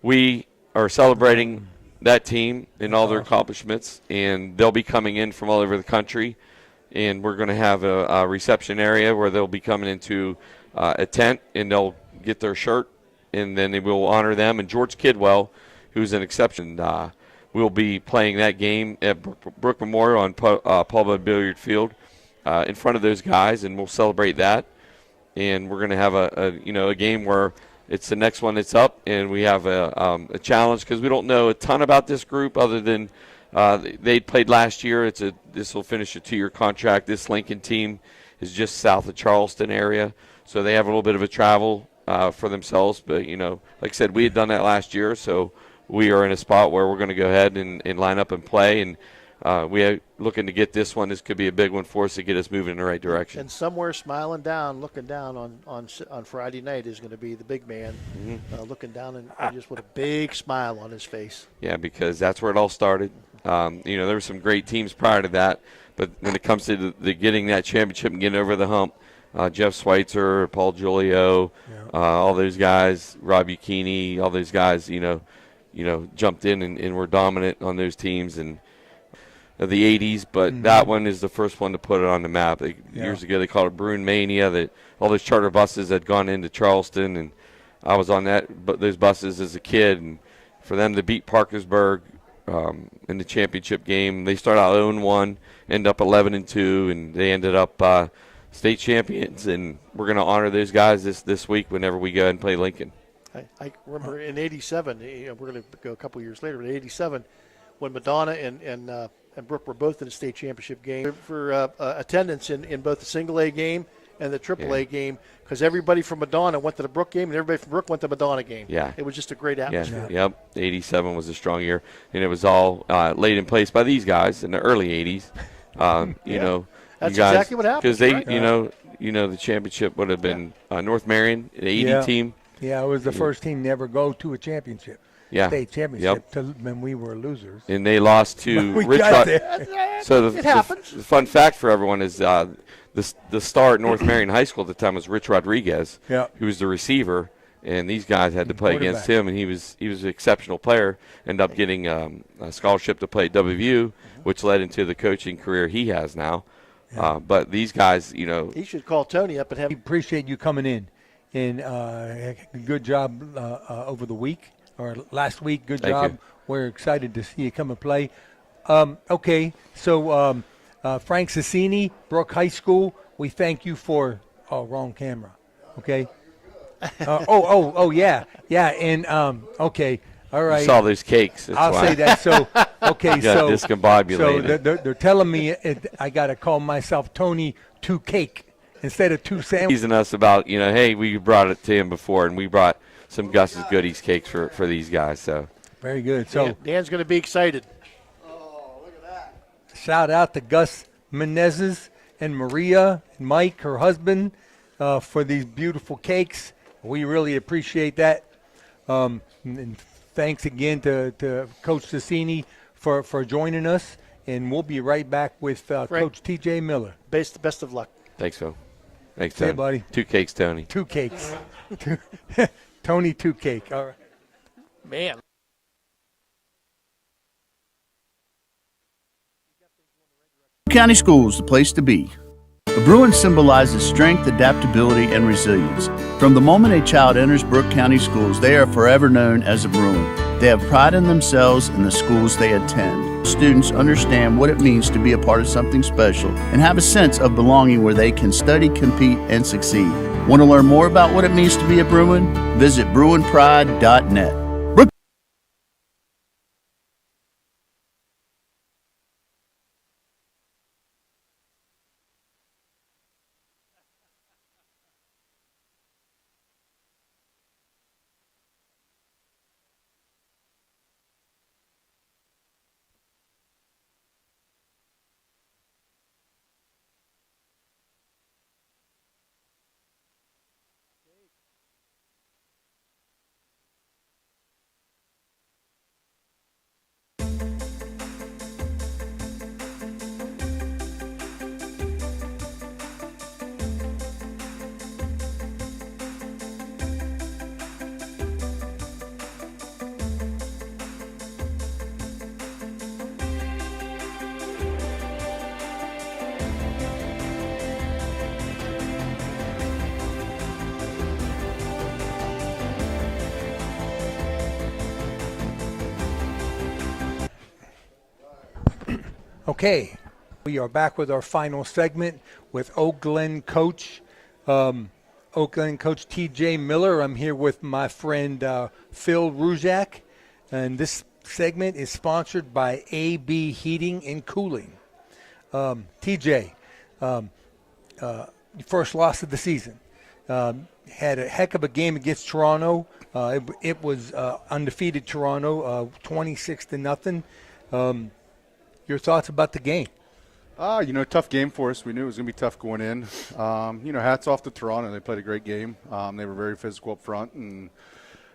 we are celebrating that team and all their accomplishments, and they'll be coming in from all over the country. And we're going to have a reception area where they'll be coming into a tent, and they'll get their shirt, and then we'll honor them. And George Kidwell, who's an exception, will be playing that game at Brook Memorial on Paul Billiard Field in front of those guys, and we'll celebrate that. And we're going to have a game where it's the next one that's up, and we have a challenge because we don't know a ton about this group other than they played last year. This will finish a 2-year contract. This Lincoln team is just south of Charleston area, so they have a little bit of a travel for themselves. But, you know, like I said, we had done that last year, so we are in a spot where we're going to go ahead and line up and play. And we are looking to get this one. This could be a big one for us to get us moving in the right direction. And somewhere smiling down, looking down on Friday night is going to be the big man, looking down and just with a big smile on his face. Yeah, because that's where it all started. You know, there were some great teams prior to that, but when it comes to the getting that championship and getting over the hump, Jeff Schweitzer, Paul Giulio, all those guys, Rob Bukini, all those guys, you know, jumped in and were dominant on those teams and the 80s. But that one is the first one to put it on the map. Years ago, they called it Bruin Mania. That all those charter buses had gone into Charleston, and I was on those buses as a kid. And for them to beat Parkersburg in the championship game, they started out 0-1, end up 11-2, and they ended up state champions, and we're going to honor those guys this week whenever we go and play Lincoln. I remember in '87. We're going to go a couple years later. In '87, when Madonna and Brooke were both in the state championship game for attendance in both the single A game and the triple A game, because everybody from Madonna went to the Brooke game and everybody from Brooke went to the Madonna game. Yeah. It was just a great atmosphere. Yeah. Yep. '87 was a strong year, and it was all laid in place by these guys in the early '80s. You know, that's you guys, exactly what happened. Because they, right? the championship would have been North Marion, the '80 team. Yeah, it was the first team to ever go to a championship. Yeah. State championship when we were losers. And they lost to Rich Rod. So the fun fact for everyone is the star at North Marion High School at the time was Rich Rodriguez, who was the receiver, and these guys had to play against him, and he was an exceptional player. Ended up getting a scholarship to play at WVU, which led into the coaching career he has now. But these guys, he should call Tony up and have. We appreciate you coming in, and good job over the week or last week. Good Thank job. you. We're excited to see you come and play. Okay, so Frank Cassini, Brook High School. We thank you for. Oh, wrong camera. Okay. Yeah, and okay. All right. You saw those cakes. I'll say that. So, okay. So discombobulated. They're telling me I got to call myself Tony Two Cake instead of Two Sandwich. Teasing us about, hey, we brought it to him before, and we brought some Gus's Goodies cakes for these guys. So very good. So Dan's going to be excited. Shout out to Gus Menezes and Maria and Mike, her husband, for these beautiful cakes. We really appreciate that. And thanks again to Coach Cassini for joining us. And we'll be right back with Coach T.J. Miller. Best of luck. Thanks, Phil. Thanks, See Tony. you, buddy. 2 cakes, Tony. 2 cakes. Tony 2 Cake. All right. Man. County Schools, the place to be. A Bruin symbolizes strength, adaptability, and resilience. From the moment a child enters Brooke County Schools, they are forever known as a Bruin. They have pride in themselves and the schools they attend. Students understand what it means to be a part of something special and have a sense of belonging where they can study, compete, and succeed. Want to learn more about what it means to be a Bruin? Visit bruinpride.net. Okay, we are back with our final segment with Oak Glen coach, T.J. Miller. I'm here with my friend Phil Ruzak, and this segment is sponsored by AB Heating and Cooling. T.J., first loss of the season. Had a heck of a game against Toronto. It was undefeated Toronto, 26-0. Your thoughts about the game? Tough game for us. We knew it was going to be tough going in. Hats off to Toronto. They played a great game. They were very physical up front, and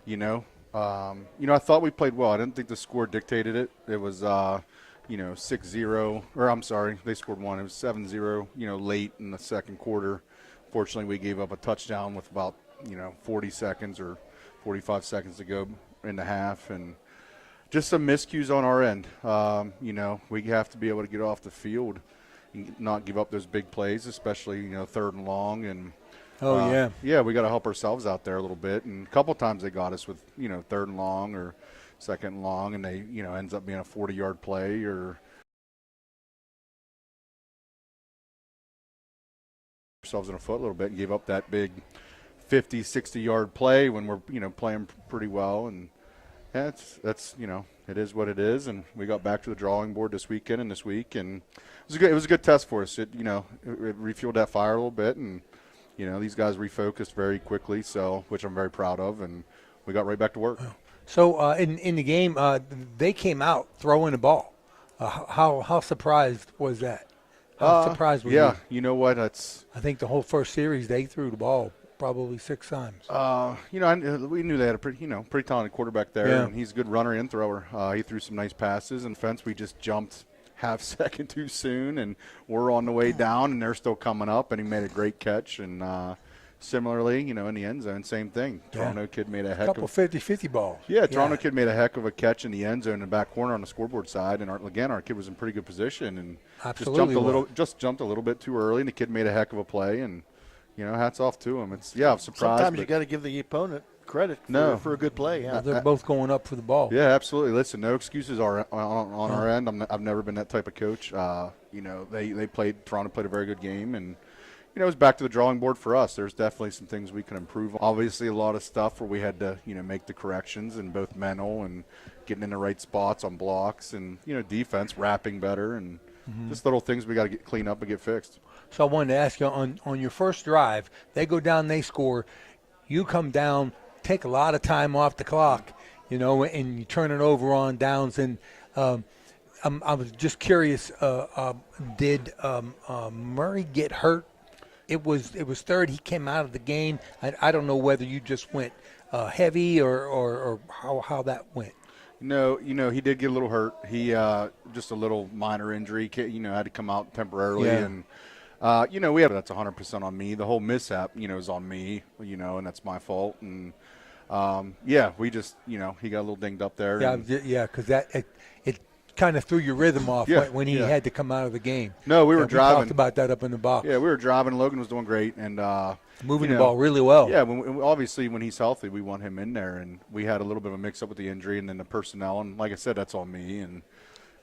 I thought we played well. I didn't think the score dictated it. It was 6-0, or I'm sorry, they scored one. It was 7-0. Late in the second quarter. Fortunately, we gave up a touchdown with about 40 seconds or 45 seconds to go in the half, and just some miscues on our end. We have to be able to get off the field and not give up those big plays, especially, third and long. And yeah, we got to help ourselves out there a little bit. And a couple times they got us with, third and long or second and long, and they, ends up being a 40-yard play or ourselves in the foot a little bit and gave up that big 50, 60-yard play when we're, playing pretty well. And that's it is what it is. And we got back to the drawing board this weekend and this week, and it was a good test for us. It refueled that fire a little bit, and these guys refocused very quickly, which I'm very proud of, and we got right back to work. So in the game, they came out throwing the ball. How surprised was that? How surprised were you? Yeah, you know what? I think the whole first series they threw the ball probably 6 times. We knew they had a pretty talented quarterback there, Yeah. and he's a good runner and thrower. He threw some nice passes, and fence we just jumped half second too soon, and we're on the way down, and they're still coming up, and he made a great catch. And similarly, in the end zone, same thing. Toronto kid made a couple 50-50 balls. Yeah, Toronto kid made a heck of a catch in the end zone in the back corner on the scoreboard side, and our kid was in pretty good position and just jumped a little bit too early, and the kid made a heck of a play, and hats off to him. I'm surprised. Sometimes you got to give the opponent credit for a good play. Yeah. They're both going up for the ball. Yeah, absolutely. Listen, no excuses are on our end. I've never been that type of coach. Toronto played a very good game, and it was back to the drawing board for us. There's definitely some things we can improve on. Obviously, a lot of stuff where we had to, make the corrections in both mental and getting in the right spots on blocks and, defense, wrapping better, and just little things we got to get clean up and get fixed. So I wanted to ask you, on your first drive, they go down, they score. You come down, take a lot of time off the clock, and you turn it over on downs. And I was just curious, did Murray get hurt? It was third. He came out of the game. I don't know whether you just went heavy or how that went. No, he did get a little hurt. He just a little minor injury. Had to come out temporarily, and that's 100% on me. The whole mishap, is on me, and that's my fault. And we just, he got a little dinged up there. Yeah, because it kind of threw your rhythm off when he had to come out of the game. No, we were driving. We talked about that up in the box. Yeah, we were driving. Logan was doing great and moving the ball really well. Yeah, obviously when he's healthy, we want him in there, and we had a little bit of a mix-up with the injury and then the personnel. And like I said, that's on me and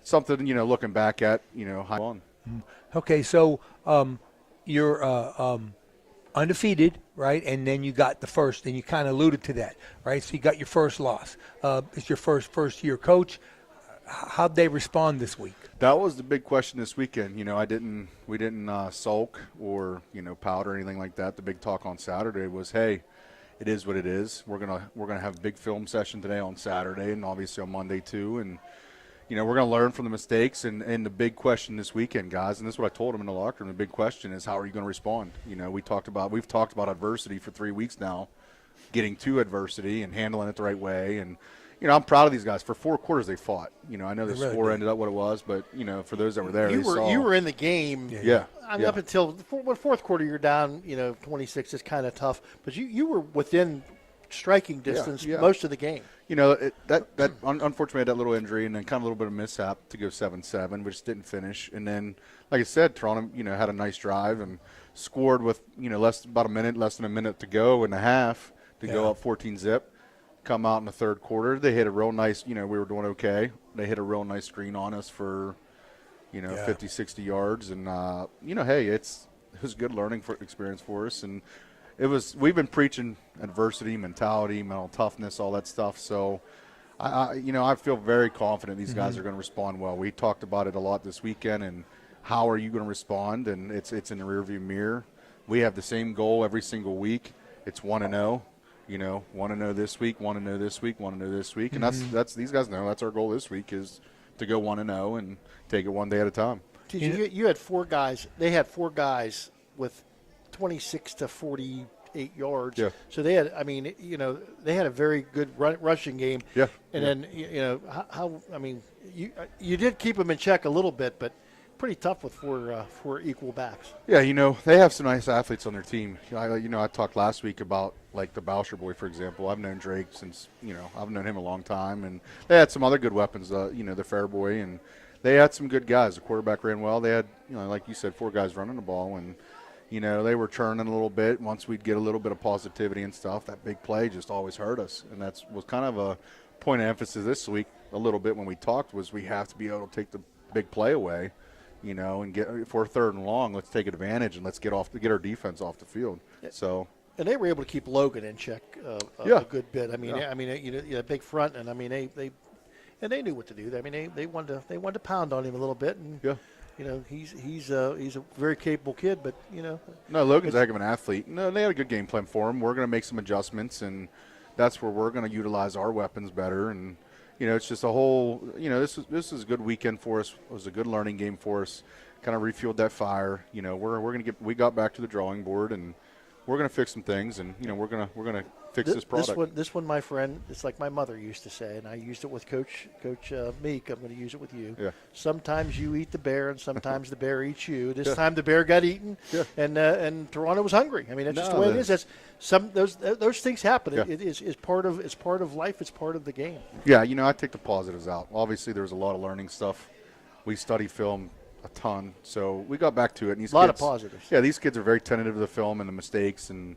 something looking back at high on. Okay, so you're undefeated, right? And then you got the first, and you kind of alluded to that, right? So you got your first loss. It's your first-year coach. How'd they respond this week? That was the big question this weekend. We didn't sulk or pout or anything like that. The big talk on Saturday was, hey, it is what it is. We're gonna have a big film session today on Saturday, and obviously on Monday too. And we're gonna learn from the mistakes. And the big question this weekend, guys, and this is what I told them in the locker room. The big question is, how are you gonna respond? We've talked about adversity for 3 weeks now, getting to adversity and handling it the right way. And I'm proud of these guys. For 4 quarters, they fought. I know the score ended up what it was, but for those that were there, you were in the game. Yeah. Up until the fourth quarter, you're down. 26 is kind of tough, but you were within striking distance most of the game. That unfortunately had that little injury and then kind of a little bit of mishap to go 7-7, which didn't finish. And then, like I said, Toronto, had a nice drive and scored with less than a minute to go in the half to go up 14-0. Come out in the third quarter. They hit a real nice, we were doing okay. They hit a real nice screen on us for, 50, 60 yards. And, hey, it was a good learning experience for us. And we've been preaching adversity, mentality, mental toughness, all that stuff. So, I feel very confident these guys are going to respond well. We talked about it a lot this weekend and how are you going to respond? And it's in the rearview mirror. We have the same goal every single week. It's 1-0. 1-0 this week, 1-0 this week, 1-0 this week. And that's these guys know that's our goal this week is to go 1-0 and take it one day at a time. You had 4 guys. They had 4 guys with 26 to 48 yards. Yeah. So they had, they had a very good rushing game. Yeah. And then, you did keep them in check a little bit, but pretty tough with 4 equal backs. Yeah, they have some nice athletes on their team. I talked last week about like the Boucher boy, for example. I've known Drake since, I've known him a long time, and they had some other good weapons. The Fair boy, and they had some good guys. The quarterback ran well. They had, like you said, 4 guys running the ball, and they were churning a little bit. Once we'd get a little bit of positivity and stuff, that big play just always hurt us, and that was kind of a point of emphasis this week. A little bit when we talked was we have to be able to take the big play away. and get if we're 3rd and long, let's take advantage and let's get our defense off the field. So. And they were able to keep Logan in check Yeah. a good bit. I mean, big front, and I mean they knew what to do. I mean, they wanted to pound on him a little bit, and he's a very capable kid, but No, Logan's a heck of an athlete. No, they had a good game plan for him. We're going to make some adjustments, and that's where we're going to utilize our weapons better. And it's just a whole. This is a good weekend for us. It was a good learning game for us. Kind of refueled that fire. We got back to the drawing board, and we're going to fix some things, and we're going to fix this product. This one, my friend, it's like my mother used to say, and I used it with Coach Meek. I'm going to use it with you. Yeah. Sometimes you eat the bear, and sometimes the bear eats you. This time the bear got eaten, and Toronto was hungry. I mean, that's just the way it is. Those things happen. Yeah. It is part of life. It's part of the game. Yeah, I take the positives out. Obviously, there's a lot of learning stuff. We study film a ton, so we got back to it. And these a lot kids, of positives. Yeah, these kids are very tentative of the film and the mistakes, and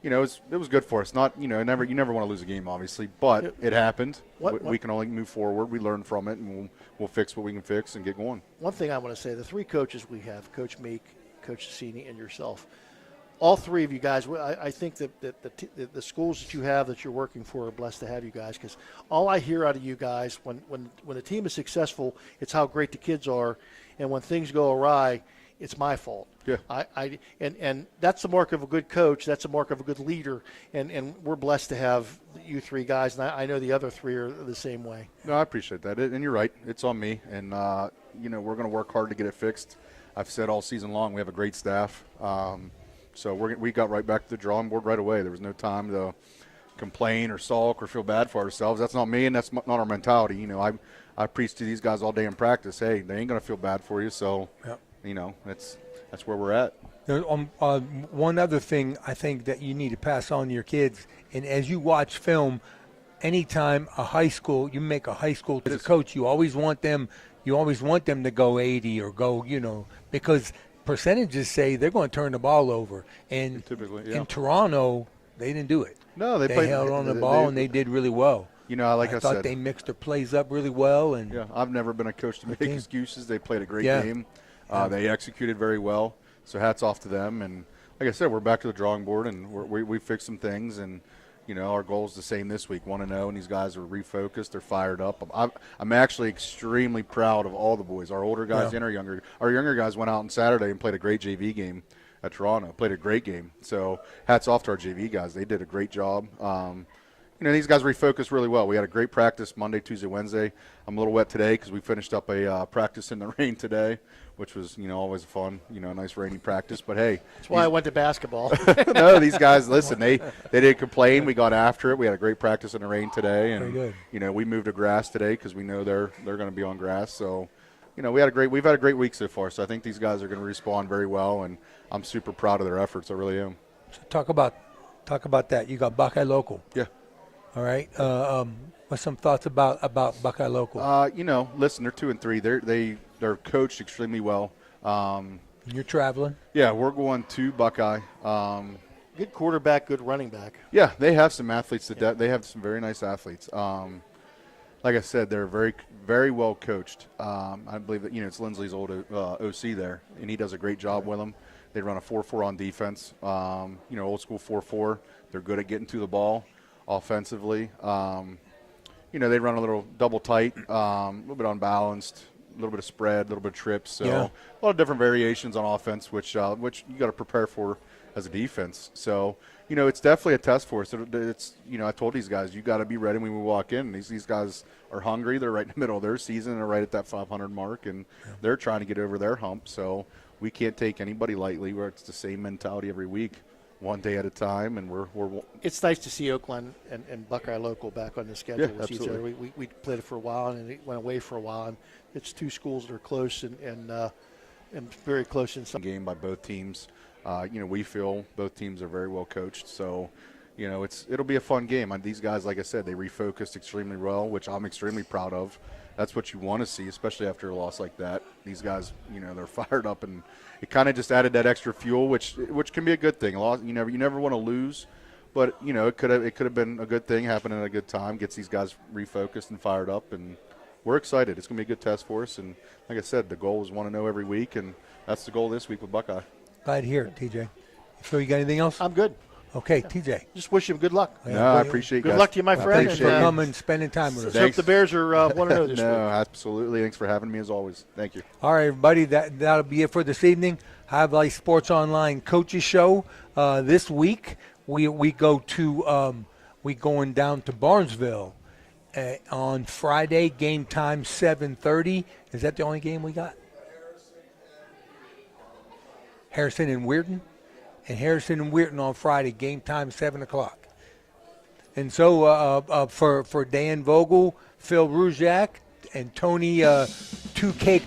it was good for us. Not you never want to lose a game, obviously, but it happened. We can only move forward. We learn from it, and we'll fix what we can fix and get going. One thing I want to say: the 3 coaches we have, Coach Meek, Coach Cassini, and yourself, all 3 of you guys. I think that the schools that you have that you're working for are blessed to have you guys, because all I hear out of you guys when the team is successful, it's how great the kids are, and when things go awry, it's my fault. Yeah. And that's the mark of a good coach. That's the mark of a good leader. And we're blessed to have you 3 guys. And I know the other 3 are the same way. No, I appreciate that. And you're right. It's on me. And, we're going to work hard to get it fixed. I've said all season long we have a great staff. So we got right back to the drawing board right away. There was no time to complain or sulk or feel bad for ourselves. That's not me, and that's not our mentality. I preach to these guys all day in practice. Hey, they ain't going to feel bad for you. So, that's where we're at. One other thing I think that you need to pass on to your kids, and as you watch film, anytime you make a high school as a coach, you always want them to go 80 or go, because percentages say they're going to turn the ball over. And typically, in Toronto, they didn't do it. No, they held on the ball, and they did really well. I thought said, they mixed their plays up really well. And I've never been a coach to make excuses. They played a great game. They executed very well. So hats off to them. And like I said, we're back to the drawing board, and we fixed some things. And our goal is the same this week, 1-0, and these guys are refocused. They're fired up. I'm actually extremely proud of all the boys, our older guys and our younger. Our younger guys went out on Saturday and played a great JV game at Toronto. Played a great game. So hats off to our JV guys. They did a great job. These guys refocused really well. We had a great practice Monday, Tuesday, Wednesday. I'm a little wet today because we finished up a practice in the rain today, which was, always fun, a nice rainy practice. But, hey. That's why I went to basketball. No, these guys, listen, they didn't complain. We got after it. We had a great practice in the rain today. And, very good. We moved to grass today because we know they're going to be on grass. So, we've had a great week so far. So I think these guys are going to respond very well, and I'm super proud of their efforts. I really am. So talk about that. You got Buckeye Local. Yeah. All right. What's some thoughts about Buckeye Local? Listen, they're 2-3. They're coached extremely well. You're traveling. Yeah, we're going to Buckeye. Good quarterback, good running back. Yeah, they have some athletes. They have some very nice athletes. Like I said, they're very, very well coached. I believe that it's Lindsley's old OC there, and he does a great job with them. They run a 4-4 on defense. Old school 4-4. They're good at getting to the ball offensively. They run a little double tight, a little bit unbalanced, a little bit of spread, a little bit of trips. So a lot of different variations on offense, which you got to prepare for as a defense. So, it's definitely a test for us. It's I told these guys, you got to be ready when we walk in. These guys are hungry. They're right in the middle of their season. They're right at that 500 mark, and they're trying to get over their hump. So we can't take anybody lightly. Where it's the same mentality every week. One day at a time, and we're. It's nice to see Oakland and Buckeye Local back on the schedule with each other. We played it for a while, and it went away for a while. And it's 2 schools that are close and very close in some game by both teams. We feel both teams are very well coached, so it'll be a fun game. And these guys, like I said, they refocused extremely well, which I'm extremely proud of. That's what you want to see, especially after a loss like that. These guys, they're fired up, and it kind of just added that extra fuel, which can be a good thing. A loss, you never want to lose, but it could have been a good thing happening at a good time. Gets these guys refocused and fired up, and we're excited. It's going to be a good test for us. And like I said, the goal is 1-0 every week, and that's the goal this week with Buckeye. Glad to hear it, TJ. Phil, you got anything else? I'm good. Okay, TJ. Just wish you good luck. No, I appreciate it. Good luck to you, my friend. Thanks for coming and spending time with us. Hope the Bears are 1-0 this week. No, absolutely. Thanks for having me as always. Thank you. All right, everybody, that'll be it for this evening. High Valley Sports Online Coaches Show. This week we go to we going down to Barnesville on Friday. Game time 7:30. Is that the only game we got? Harrison and Weirton. And Harrison and Weirton on Friday, game time 7 o'clock. And so for Dan Vogel, Phil Ruzak, and Tony 2K